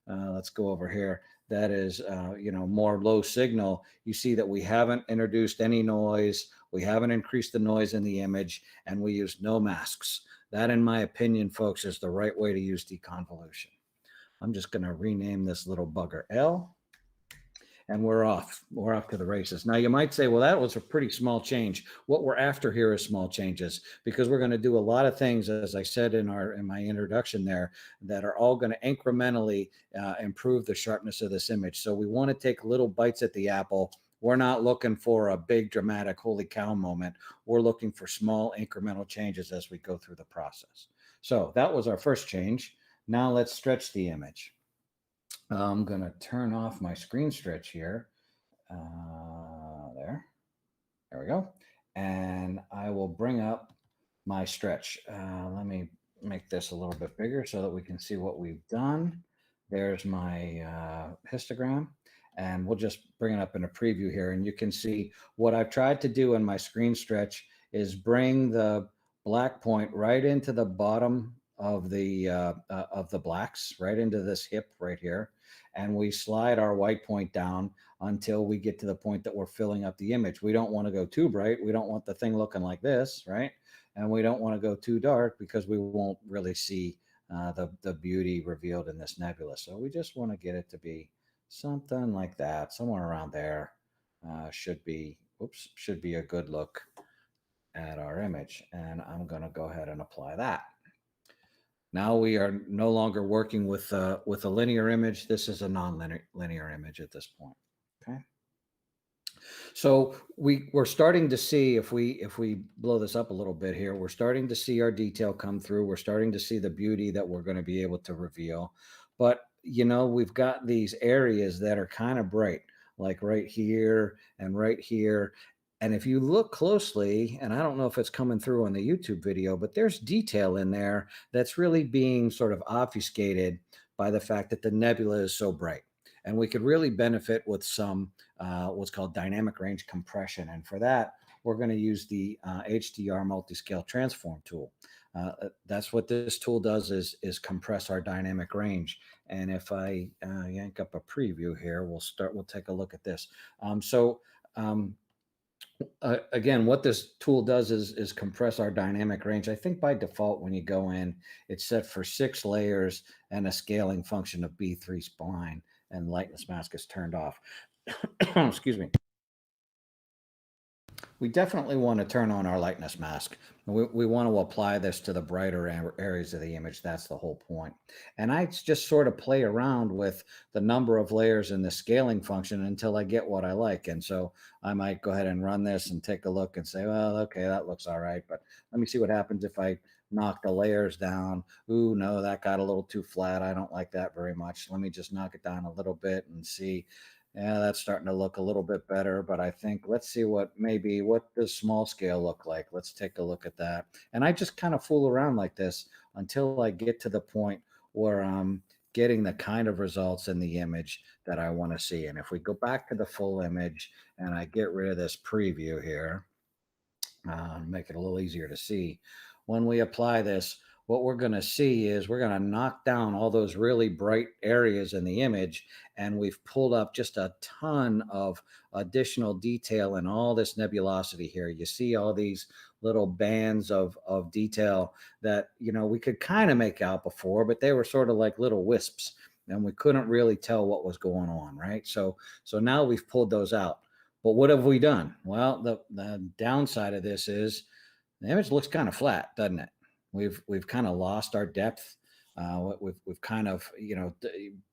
S6: let's go over here, that is, more low signal, you see that we haven't introduced any noise, we haven't increased the noise in the image, and we use no masks. That, in my opinion, folks, is the right way to use deconvolution. I'm just going to rename this little bugger L, and we're off. We're off to the races. Now, you might say, well, that was a pretty small change. What we're after here is small changes, because we're going to do a lot of things, as I said in my introduction there, that are all going to incrementally improve the sharpness of this image. So we want to take little bites at the apple. We're not looking for a big dramatic holy cow moment. We're looking for small incremental changes as we go through the process. So that was our first change. Now let's stretch the image. I'm going to turn off my screen stretch here. There we go. And I will bring up my stretch. Let me make this a little bit bigger so that we can see what we've done. There's my histogram, and we'll just bring it up in a preview here. And you can see what I've tried to do in my screen stretch is bring the black point right into the bottom of the blacks, right into this hip right here. And we slide our white point down until we get to the point that we're filling up the image. We don't want to go too bright. We don't want the thing looking like this, right? And we don't want to go too dark because we won't really see the beauty revealed in this nebula. So we just want to get it to be something like that, somewhere around there. Should be a good look at our image. And I'm going to go ahead and apply that. Now we are no longer working with a linear image. This is a non-linear image at this point. Okay. So we're starting to see, if we blow this up a little bit here, we're starting to see our detail come through. We're starting to see the beauty that we're going to be able to reveal. But, we've got these areas that are kind of bright, like right here and right here. And if you look closely, and I don't know if it's coming through on the YouTube video, but there's detail in there that's really being sort of obfuscated by the fact that the nebula is so bright. And we could really benefit with some what's called dynamic range compression. And for that, we're going to use the HDR multiscale transform tool. That's what this tool does, is compress our dynamic range. And if I yank up a preview here, we'll take a look at this. Again, what this tool does is compress our dynamic range. I think by default, when you go in, it's set for 6 layers and a scaling function of B3 spline, and lightness mask is turned off. Excuse me. We definitely want to turn on our lightness mask. We want to apply this to the brighter areas of the image. That's the whole point. And I just sort of play around with the number of layers in the scaling function until I get what I like. And so I might go ahead and run this and take a look and say, well, okay, that looks all right. But let me see what happens if I knock the layers down. Ooh, no, that got a little too flat. I don't like that very much. Let me just knock it down a little bit and see. Yeah, that's starting to look a little bit better, but I think let's see what does small scale look like? Let's take a look at that. And I just kind of fool around like this until I get to the point where I'm getting the kind of results in the image that I want to see. And if we go back to the full image and I get rid of this preview here, make it a little easier to see. When we apply this, what we're going to see is we're going to knock down all those really bright areas in the image, and we've pulled up just a ton of additional detail in all this nebulosity here. You see all these little bands of detail that, we could kind of make out before, but they were sort of like little wisps, and we couldn't really tell what was going on, right? So now we've pulled those out. But what have we done? Well, the downside of this is the image looks kind of flat, doesn't it? We've kind of lost our depth. We've kind of,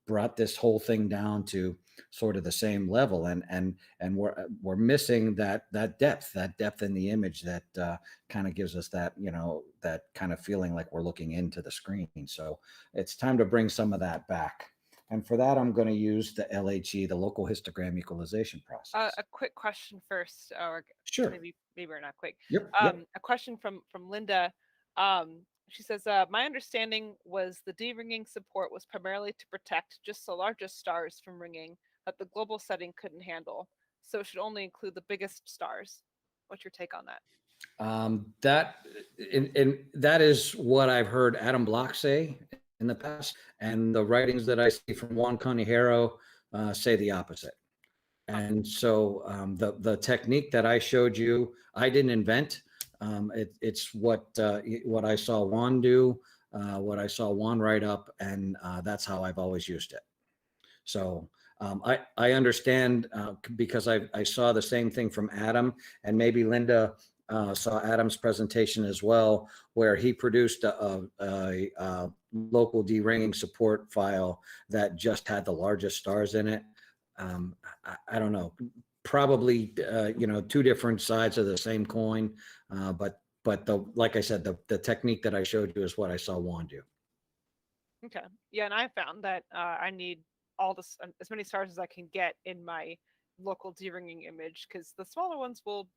S6: brought this whole thing down to sort of the same level, and we're missing that depth in the image that kind of gives us that, that kind of feeling like we're looking into the screen. So it's time to bring some of that back. And for that, I'm going to use the LHE, the local histogram equalization process.
S4: A quick question first, or
S6: Sure.
S4: maybe we're not quick.
S6: Yep.
S4: A question from Linda. She says, my understanding was the de-ringing support was primarily to protect just the largest stars from ringing that the global setting couldn't handle. So it should only include the biggest stars. What's your take on that?
S6: That is what I've heard Adam Block say in the past, and the writings that I see from Juan Conejero say the opposite. And so the technique that I showed you, I didn't invent. It's what I saw Juan do, what I saw Juan write up, and that's how I've always used it. So I understand because I saw the same thing from Adam, and maybe Linda saw Adam's presentation as well, where he produced a local de-ringing support file that just had the largest stars in it. I don't know, probably two different sides of the same coin, but like I said, the technique that I showed you is what I saw Juan do.
S4: Okay, yeah, and I found that I need as many stars as I can get in my local de-ringing image, because the smaller ones will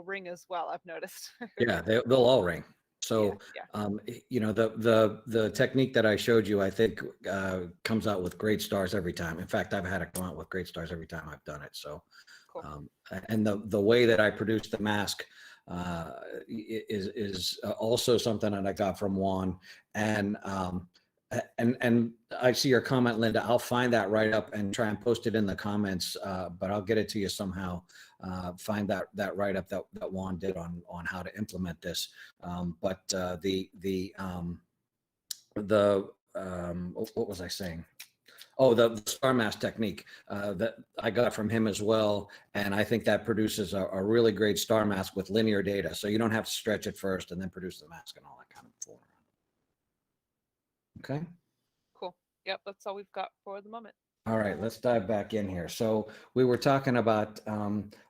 S4: ring as well, I've noticed.
S6: Yeah, they'll all ring. So
S4: yeah.
S6: The technique that I showed you, I think comes out with great stars every time. In fact, I've had it come out with great stars every time I've done it. So
S4: Cool.
S6: And the way that I produce the mask is also something that I got from Juan. And I see your comment, Linda. I'll find that right up and try and post it in the comments, but I'll get it to you somehow. Find that write up that Juan did on how to implement this. What was I saying? Oh, the star mask technique that I got from him as well. And I think that produces a really great star mask with linear data. So you don't have to stretch it first and then produce the mask and all that kind of form. Okay.
S4: Cool. Yep, that's all we've got for the moment.
S6: All right, let's dive back in here. So we were talking about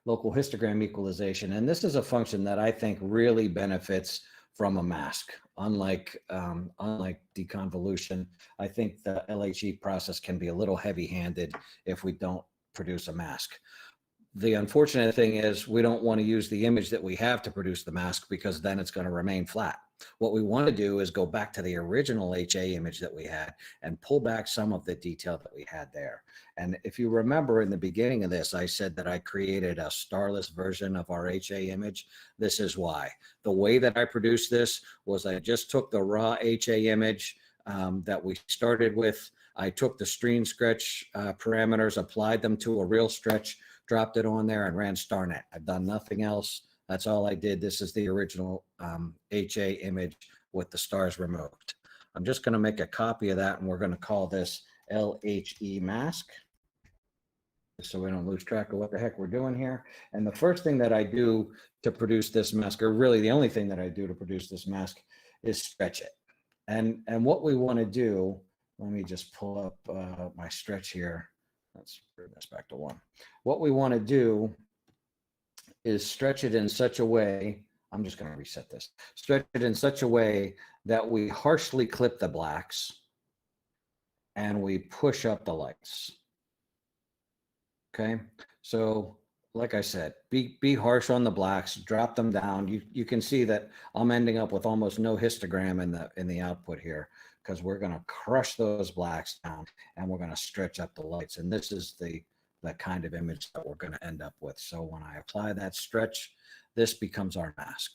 S6: local histogram equalization, and this is a function that I think really benefits from a mask. Unlike deconvolution, I think the LHE process can be a little heavy-handed if we don't produce a mask. The unfortunate thing is we don't want to use the image that we have to produce the mask, because then it's going to remain flat. What we want to do is go back to the original HA image that we had and pull back some of the detail that we had there. And if you remember in the beginning of this, I said that I created a starless version of our HA image. This is why. The way that I produced this was I just took the raw HA image that we started with. I took the stream stretch parameters, applied them to a real stretch, dropped it on there, and ran StarNet. I've done nothing else. That's all I did. This is the original HA image with the stars removed. I'm just going to make a copy of that, and we're going to call this LHE mask, so we don't lose track of what the heck we're doing here. And the first thing that I do to produce this mask, or really the only thing that I do to produce this mask, is stretch it. And what we want to do, let me just pull up my stretch here. Let's bring this back to 1. What we want to do is stretch it in such a way, I'm just going to reset this, stretch it in such a way that we harshly clip the blacks and we push up the lights. Okay, so like I said, be harsh on the blacks, drop them down. You can see that I'm ending up with almost no histogram in the output here, because we're going to crush those blacks down and we're going to stretch up the lights. And this is the kind of image that we're going to end up with. So when I apply that stretch, this becomes our mask.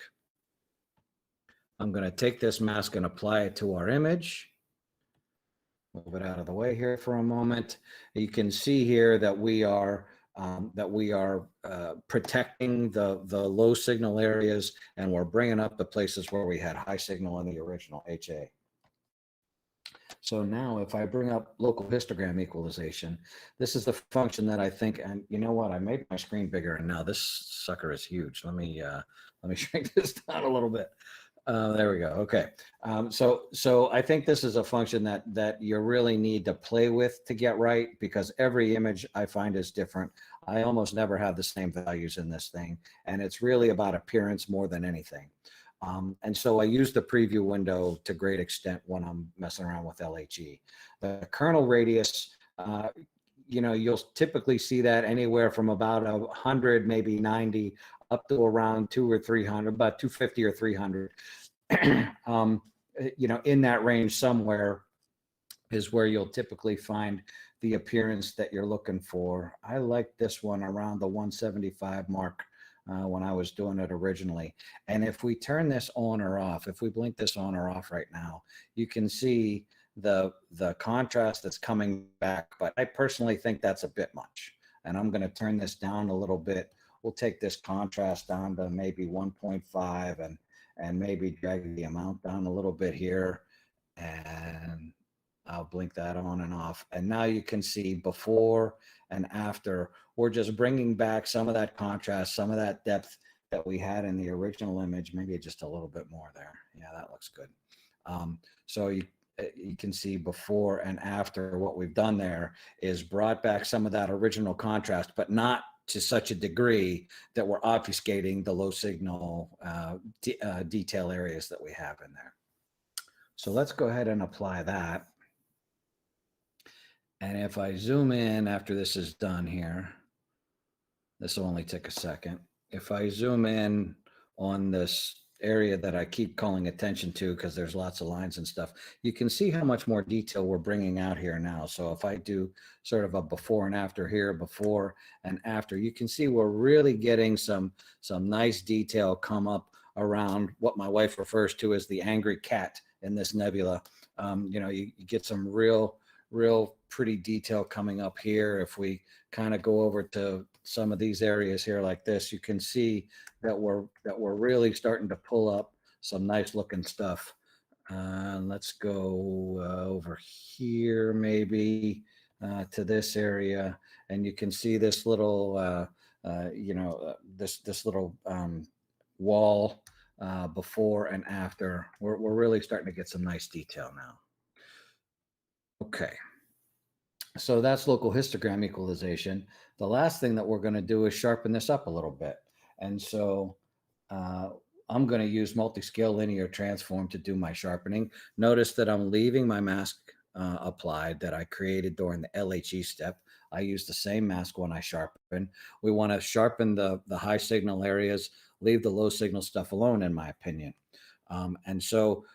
S6: I'm going to take this mask and apply it to our image. Move it out of the way here for a moment. You can see here that we are protecting the low signal areas, and we're bringing up the places where we had high signal in the original HA. So now if I bring up local histogram equalization, this is the function that I think, and you know what, I made my screen bigger and now this sucker is huge. Let me shrink this down a little bit. There we go. Okay. So I think this is a function that you really need to play with to get right, because every image I find is different. I almost never have the same values in this thing, and it's really about appearance more than anything. And so I use the preview window to great extent when I'm messing around with LHE. The kernel radius, you'll typically see that anywhere from about 100, maybe 90, up to around 200 or 300, about 250 or 300. In that range somewhere is where you'll typically find the appearance that you're looking for. I like this one around the 175 mark when I was doing it originally. And if we turn this on or off, if we blink this on or off right now, you can see the contrast that's coming back. But I personally think that's a bit much. And I'm going to turn this down a little bit. We'll take this contrast down to maybe 1.5 and maybe drag the amount down a little bit here. And I'll blink that on and off. And now you can see before and after. We're just bringing back some of that contrast, some of that depth that we had in the original image, maybe just a little bit more there. Yeah, that looks good. So you can see before and after. What we've done there is brought back some of that original contrast, but not to such a degree that we're obfuscating the low signal detail areas that we have in there. So let's go ahead and apply that. And if I zoom in after this is done here, this will only take a second. If I zoom in on this area that I keep calling attention to, because there's lots of lines and stuff, you can see how much more detail we're bringing out here now. So if I do sort of a before and after here, before and after, you can see we're really getting some nice detail come up around what my wife refers to as the angry cat in this nebula. You get some real pretty detail coming up here. If we kind of go over to some of these areas here like this, you can see that we're really starting to pull up some nice looking stuff. Let's go over here maybe to this area, and you can see this little this little wall before and after. We're really starting to get some nice detail now. Okay, so that's local histogram equalization. The last thing that we're going to do is sharpen this up a little bit. And so I'm going to use multi-scale linear transform to do my sharpening. Notice that I'm leaving my mask applied that I created during the LHE step. I use the same mask when I sharpen. We want to sharpen the high signal areas, leave the low signal stuff alone, in my opinion. And so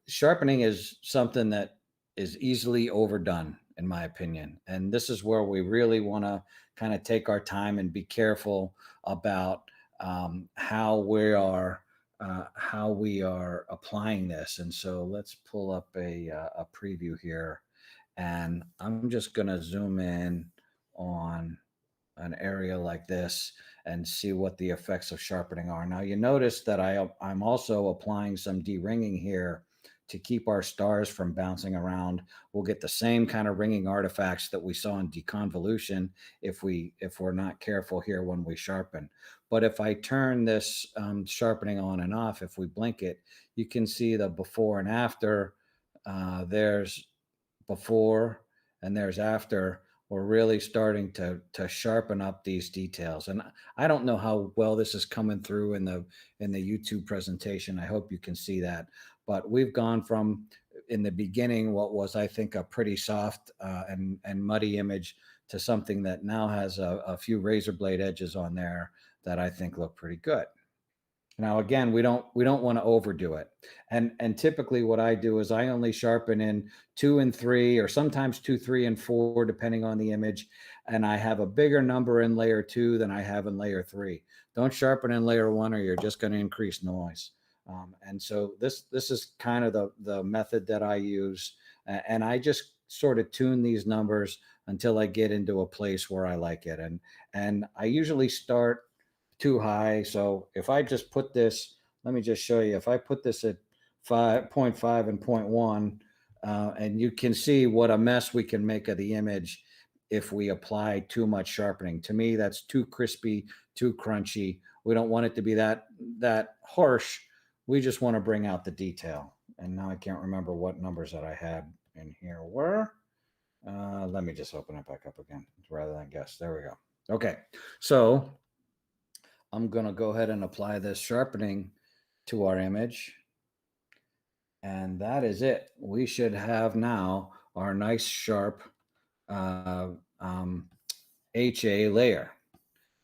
S6: sharpening is something that is easily overdone, in my opinion. And this is where we really want to kind of take our time and be careful about how we are applying this. And so let's pull up a preview here, and I'm just going to zoom in on an area like this and see what the effects of sharpening are. Now you notice that I'm also applying some de-ringing here to keep our stars from bouncing around. We'll get the same kind of ringing artifacts that we saw in deconvolution if we're not careful here when we sharpen. But if I turn this sharpening on and off, if we blink it, you can see the before and after. There's before and there's after. We're really starting to sharpen up these details. And I don't know how well this is coming through in the YouTube presentation. I hope you can see that. But we've gone from, in the beginning, what was, I think, a pretty soft and muddy image to something that now has a few razor blade edges on there that I think look pretty good. Now, again, we don't want to overdo it. And typically what I do is I only sharpen in 2 and 3, or sometimes 2, 3, and 4, depending on the image. And I have a bigger number in layer 2 than I have in layer 3. Don't sharpen in layer 1 or you're just going to increase noise. And so this is kind of the method that I use. And I just sort of tune these numbers until I get into a place where I like it. And I usually start too high. So if I just put this, let me just show you, if I put this at 5.5 and 0.1, and you can see what a mess we can make of the image if we apply too much sharpening. To me, that's too crispy, too crunchy. We don't want it to be that harsh We just want to bring out the detail. And now I can't remember what numbers that I had in here were. Let me just open it back up again rather than guess. There we go. Okay, so I'm going to go ahead and apply this sharpening to our image. And that is it. We should have now our nice sharp HA layer.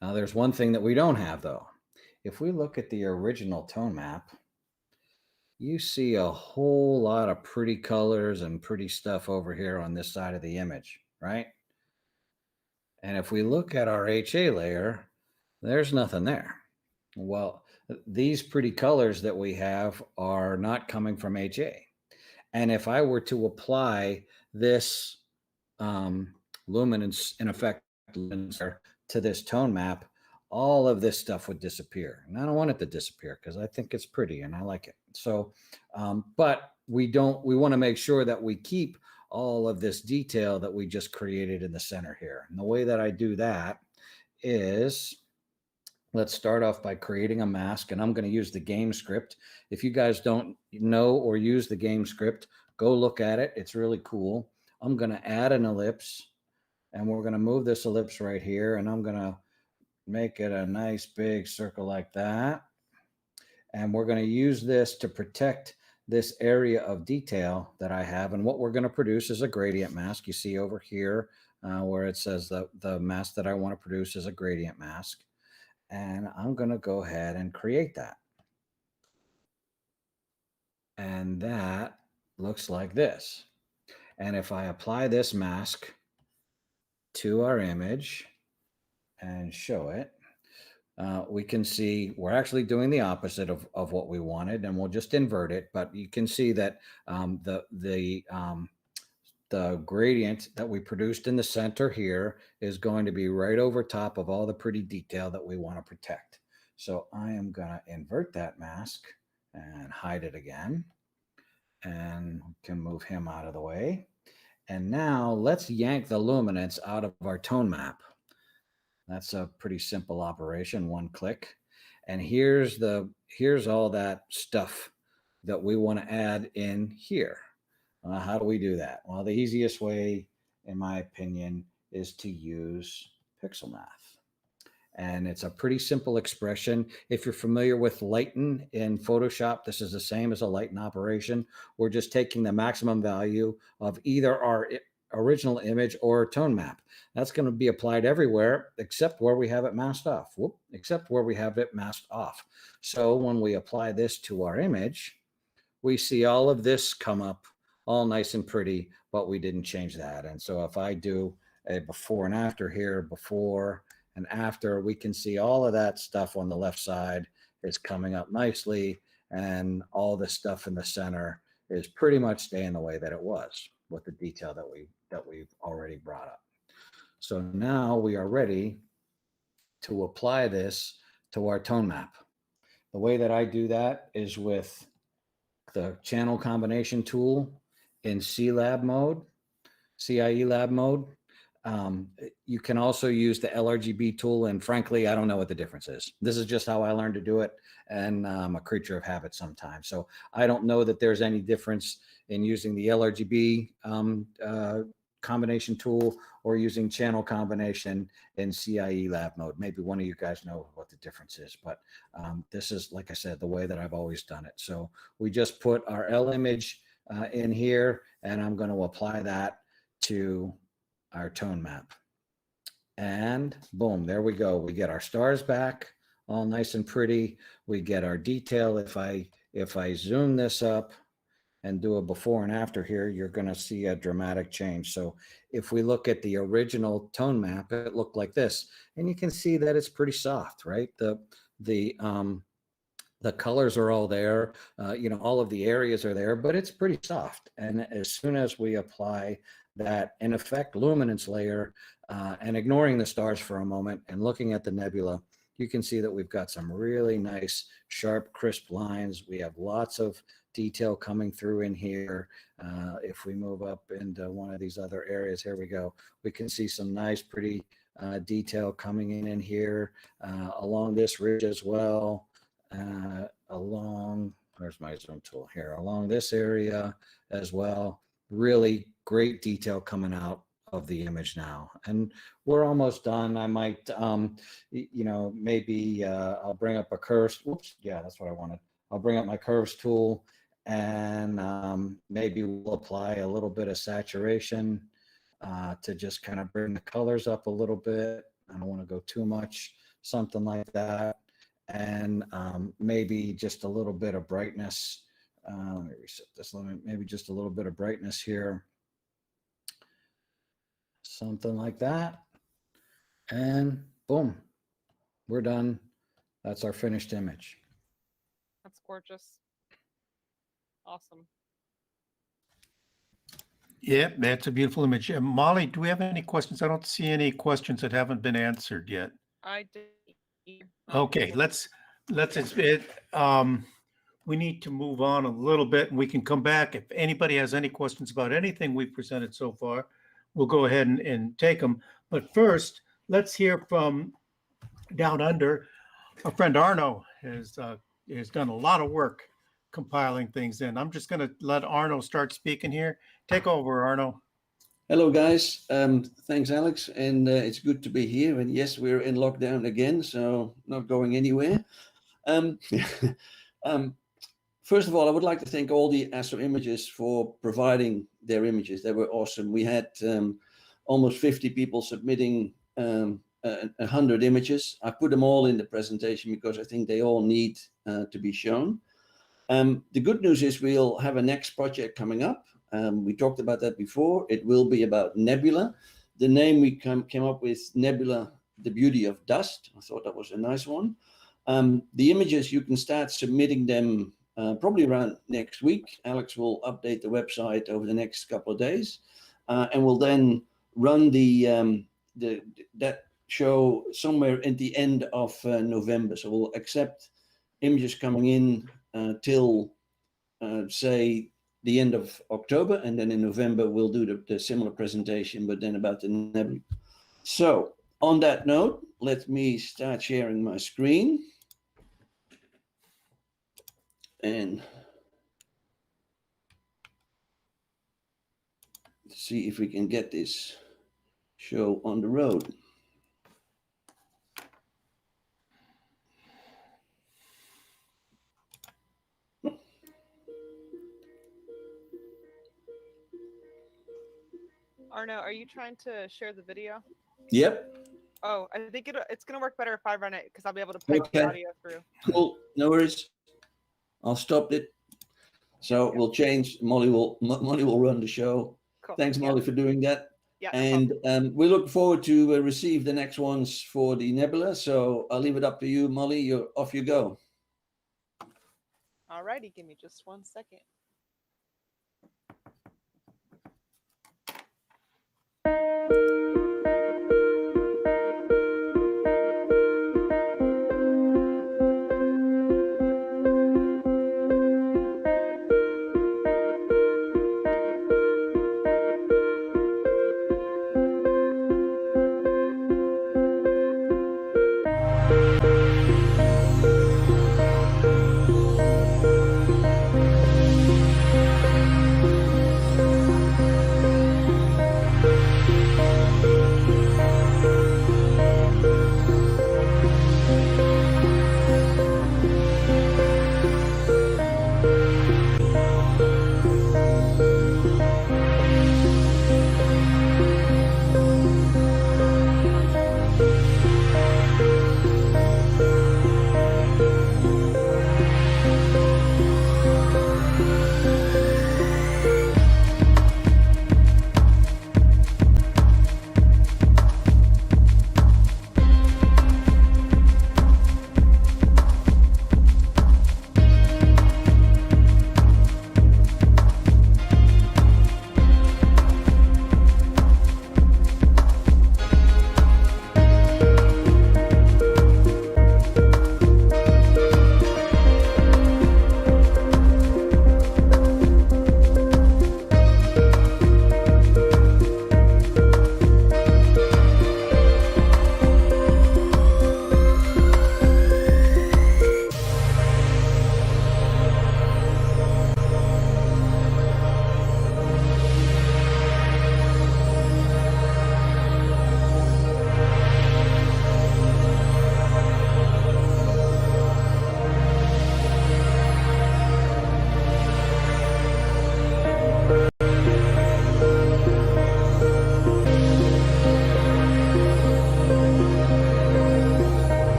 S6: Now there's one thing that we don't have though. If we look at the original tone map, you see a whole lot of pretty colors and pretty stuff over here on this side of the image, right? And if we look at our HA layer, there's nothing there. Well, these pretty colors that we have are not coming from HA. And if I were to apply this luminance, in effect, to this tone map, all of this stuff would disappear. And I don't want it to disappear because I think it's pretty and I like it. So, but we want to make sure that we keep all of this detail that we just created in the center here. And the way that I do that is, let's start off by creating a mask, and I'm going to use the game script. If you guys don't know or use the game script, go look at it. It's really cool. I'm going to add an ellipse, and we're going to move this ellipse right here, and I'm going to make it a nice big circle like that. And we're going to use this to protect this area of detail that I have. And what we're going to produce is a gradient mask. You see over here where it says the mask that I want to produce is a gradient mask. And I'm going to go ahead and create that. And that looks like this. And if I apply this mask to our image and show it, we can see we're actually doing the opposite of what we wanted, and we'll just invert it. But you can see that the gradient that we produced in the center here is going to be right over top of all the pretty detail that we want to protect. So I am going to invert that mask and hide it again, and can move him out of the way. And now let's yank the luminance out of our tone map. That's a pretty simple operation, one click. And here's all that stuff that we want to add in here. How do we do that? Well, the easiest way, in my opinion, is to use pixel math. And it's a pretty simple expression. If you're familiar with lighten in Photoshop, this is the same as a lighten operation. We're just taking the maximum value of either our original image or tone map. That's going to be applied everywhere except where we have it masked off. Except where we have it masked off. So when we apply this to our image, we see all of this come up all nice and pretty, but we didn't change that. And so if I do a before and after here, before and after, we can see all of that stuff on the left side is coming up nicely, and all the stuff in the center is pretty much staying the way that it was with the detail that we've already brought up. So now we are ready to apply this to our tone map. The way that I do that is with the channel combination tool in CIE lab mode. You can also use the LRGB tool, and frankly, I don't know what the difference is. This is just how I learned to do it, and I'm a creature of habit sometimes. So I don't know that there's any difference in using the LRGB combination tool or using channel combination in CIE lab mode. Maybe one of you guys know what the difference is, but this is, like I said, the way that I've always done it. So we just put our L image in here, and I'm going to apply that to our tone map. And boom, there we go. We get our stars back, all nice and pretty. We get our detail. If I zoom this up and do a before and after here, you're going to see a dramatic change. So if we look at the original tone map, it looked like this, and you can see that it's pretty soft, right? The colors are all there, all of the areas are there, but it's pretty soft. And as soon as we apply that, in effect, luminance layer, and ignoring the stars for a moment and looking at the nebula, you can see that we've got some really nice, sharp, crisp lines. We have lots of detail coming through in here. If we move up into one of these other areas, here we go. We can see some nice, pretty detail coming in here, along this ridge as well. Along where's my zoom tool here, along this area as well. Really great detail coming out of the image now. And we're almost done. I might, you know, maybe I'll bring up a curves. Whoops, yeah, that's what I wanted. I'll bring up my curves tool and maybe we'll apply a little bit of saturation to just kind of bring the colors up a little bit. I don't want to go too much, something like that. And maybe just a little bit of brightness. Let me reset this limit, maybe just a little bit of brightness here. Something like that. And boom, we're done. That's our finished image.
S4: That's gorgeous. Awesome.
S1: Yeah, that's a beautiful image. Molly, do we have any questions? I don't see any questions that haven't been answered yet.
S4: I did.
S1: Okay, we need to move on a little bit and we can come back. If anybody has any questions about anything we've presented so far, we'll go ahead and take them. But first, let's hear from down under. Our friend Arno has done a lot of work compiling things in. I'm just going to let Arno start speaking here. Take over, Arno.
S2: Hello, guys. Thanks, Alex. And it's good to be here. And yes, we're in lockdown again, so not going anywhere. First of all, I would like to thank all the Astro Images for providing their images. They were awesome. We had almost 50 people submitting 100 images. I put them all in the presentation because I think they all need to be shown. The good news is we'll have a next project coming up. We talked about that before. It will be about nebula. The name we came up with, Nebula, the Beauty of Dust. I thought that was a nice one. The images, you can start submitting them probably around next week. Alex will update the website over the next couple of days, and we'll then run that show somewhere at the end of November. So we'll accept images coming in till say the end of October, and then in November we'll do the similar presentation, but then about the nebula. So on that note, let me start sharing my screen and see if we can get this show on the road.
S4: Arno, are you trying to share the video?
S2: Yep.
S4: Oh, I think it's going to work better if I run it because I'll be able to pipe the audio through.
S2: Cool. No worries. I'll stop it. So we'll change. Molly will run the show.
S4: Cool.
S2: Thanks, Molly, for doing that.
S4: Yeah.
S2: And we look forward to receive the next ones for the nebula. So I'll leave it up to you, Molly. Off you go.
S4: All righty. Give me just 1 second.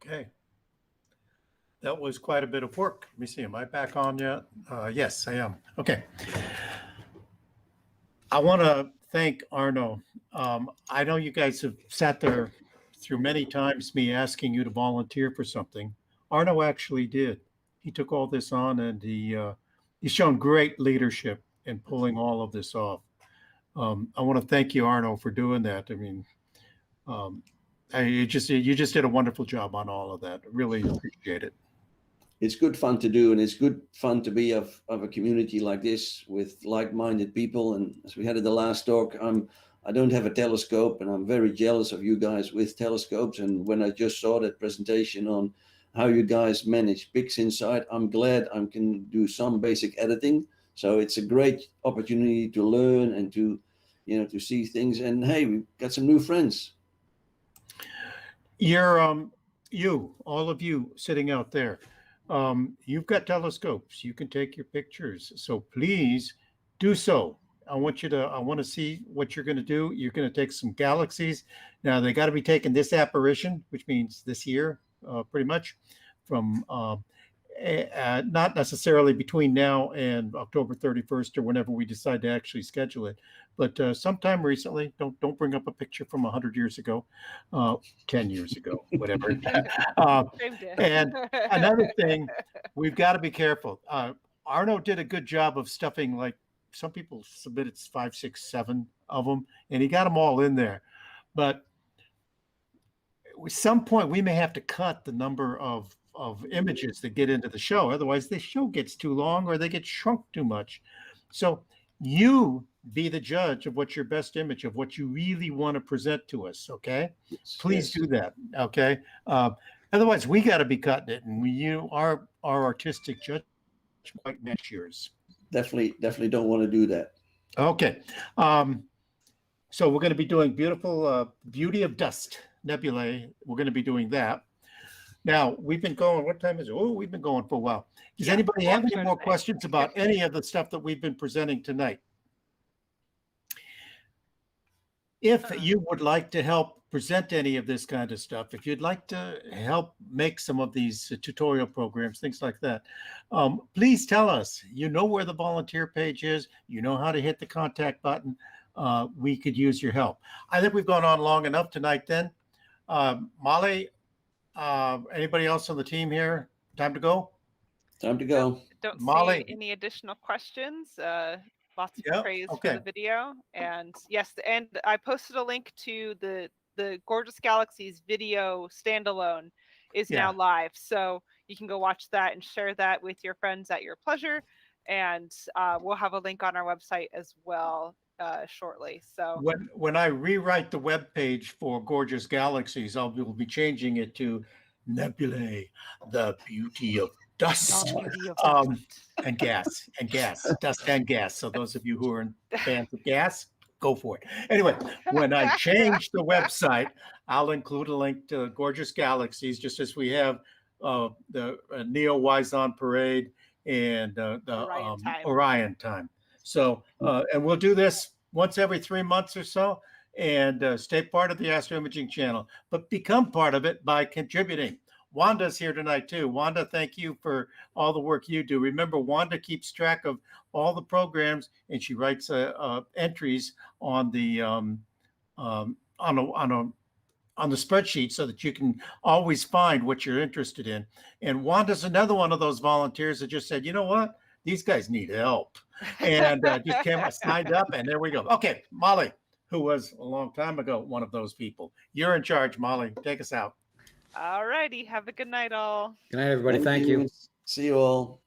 S1: Okay. That was quite a bit of work. Let me see, am I back on yet? Yes, I am. Okay. I want to thank Arno. I know you guys have sat there through many times me asking you to volunteer for something. Arno actually did. He took all this on and he's shown great leadership in pulling all of this off. I want to thank you, Arno, for doing that. I mean, You just did a wonderful job on all of that. Really appreciate it.
S2: It's good fun to do, and it's good fun to be of a community like this with like-minded people. And as we had at the last talk, I don't have a telescope, and I'm very jealous of you guys with telescopes. And when I just saw that presentation on how you guys manage pics inside, I'm glad I can do some basic editing. So it's a great opportunity to learn and to see things. And hey, we've got some new friends.
S1: All of you sitting out there, you've got telescopes. You can take your pictures. So please do so. I want to see what you're going to do. You're going to take some galaxies. Now they got to be taken this apparition, which means this year, pretty much from, not necessarily between now and October 31st or whenever we decide to actually schedule it, but sometime recently. Don't bring up a picture from 100 years ago, 10 years ago, whatever. And another thing, we've got to be careful. Arno did a good job of stuffing, like some people submitted 5, 6, 7 of them, and he got them all in there. But at some point, we may have to cut the number of images that get into the show. Otherwise, the show gets too long or they get shrunk too much. So you be the judge of what's your best image of what you really want to present to us. Okay, please do that. Okay. Otherwise, we got to be cutting it, and our artistic judgment might match yours.
S2: Definitely don't want to do that.
S1: Okay. So we're going to be doing beautiful Beauty of Dust nebulae. We're going to be doing that. Now, we've been going, what time is it? Oh, we've been going for a while. Does anybody have any more questions about any of the stuff that we've been presenting tonight? If you would like to help present any of this kind of stuff, if you'd like to help make some of these tutorial programs, things like that, please tell us. You know where the volunteer page is. You know how to hit the contact button. We could use your help. I think we've gone on long enough tonight then. Molly, anybody else on the team here? Time to go?
S2: Time to go.
S4: Don't
S1: Molly.
S4: see any additional questions. Lots of
S1: Yep,
S4: praise
S1: okay.
S4: for the video. And yes, and I posted a link to the Gorgeous Galaxies video standalone is now live. So you can go watch that and share that with your friends at your pleasure. And we'll have a link on our website as well shortly. So
S1: when I rewrite the web page for Gorgeous Galaxies, we'll be changing it to Nebulae, the beauty of dust, and gas, dust and gas. So those of you who are fans of gas, go for it. Anyway, when I change the website, I'll include a link to Gorgeous Galaxies, just as we have the Neo Wison Parade and the Orion time. So, and we'll do this once every 3 months or so, and stay part of the Astro Imaging channel, but become part of it by contributing. Wanda's here tonight too. Wanda, thank you for all the work you do. Remember, Wanda keeps track of all the programs, and she writes entries on the on the spreadsheet so that you can always find what you're interested in. And Wanda's another one of those volunteers that just said, you know what, these guys need help, and just signed up, and there we go. Okay, Molly, who was a long time ago one of those people. You're in charge, Molly. Take us out.
S4: all righty. Have a good night, all.
S6: Good night, everybody. Thank you.
S2: See you all.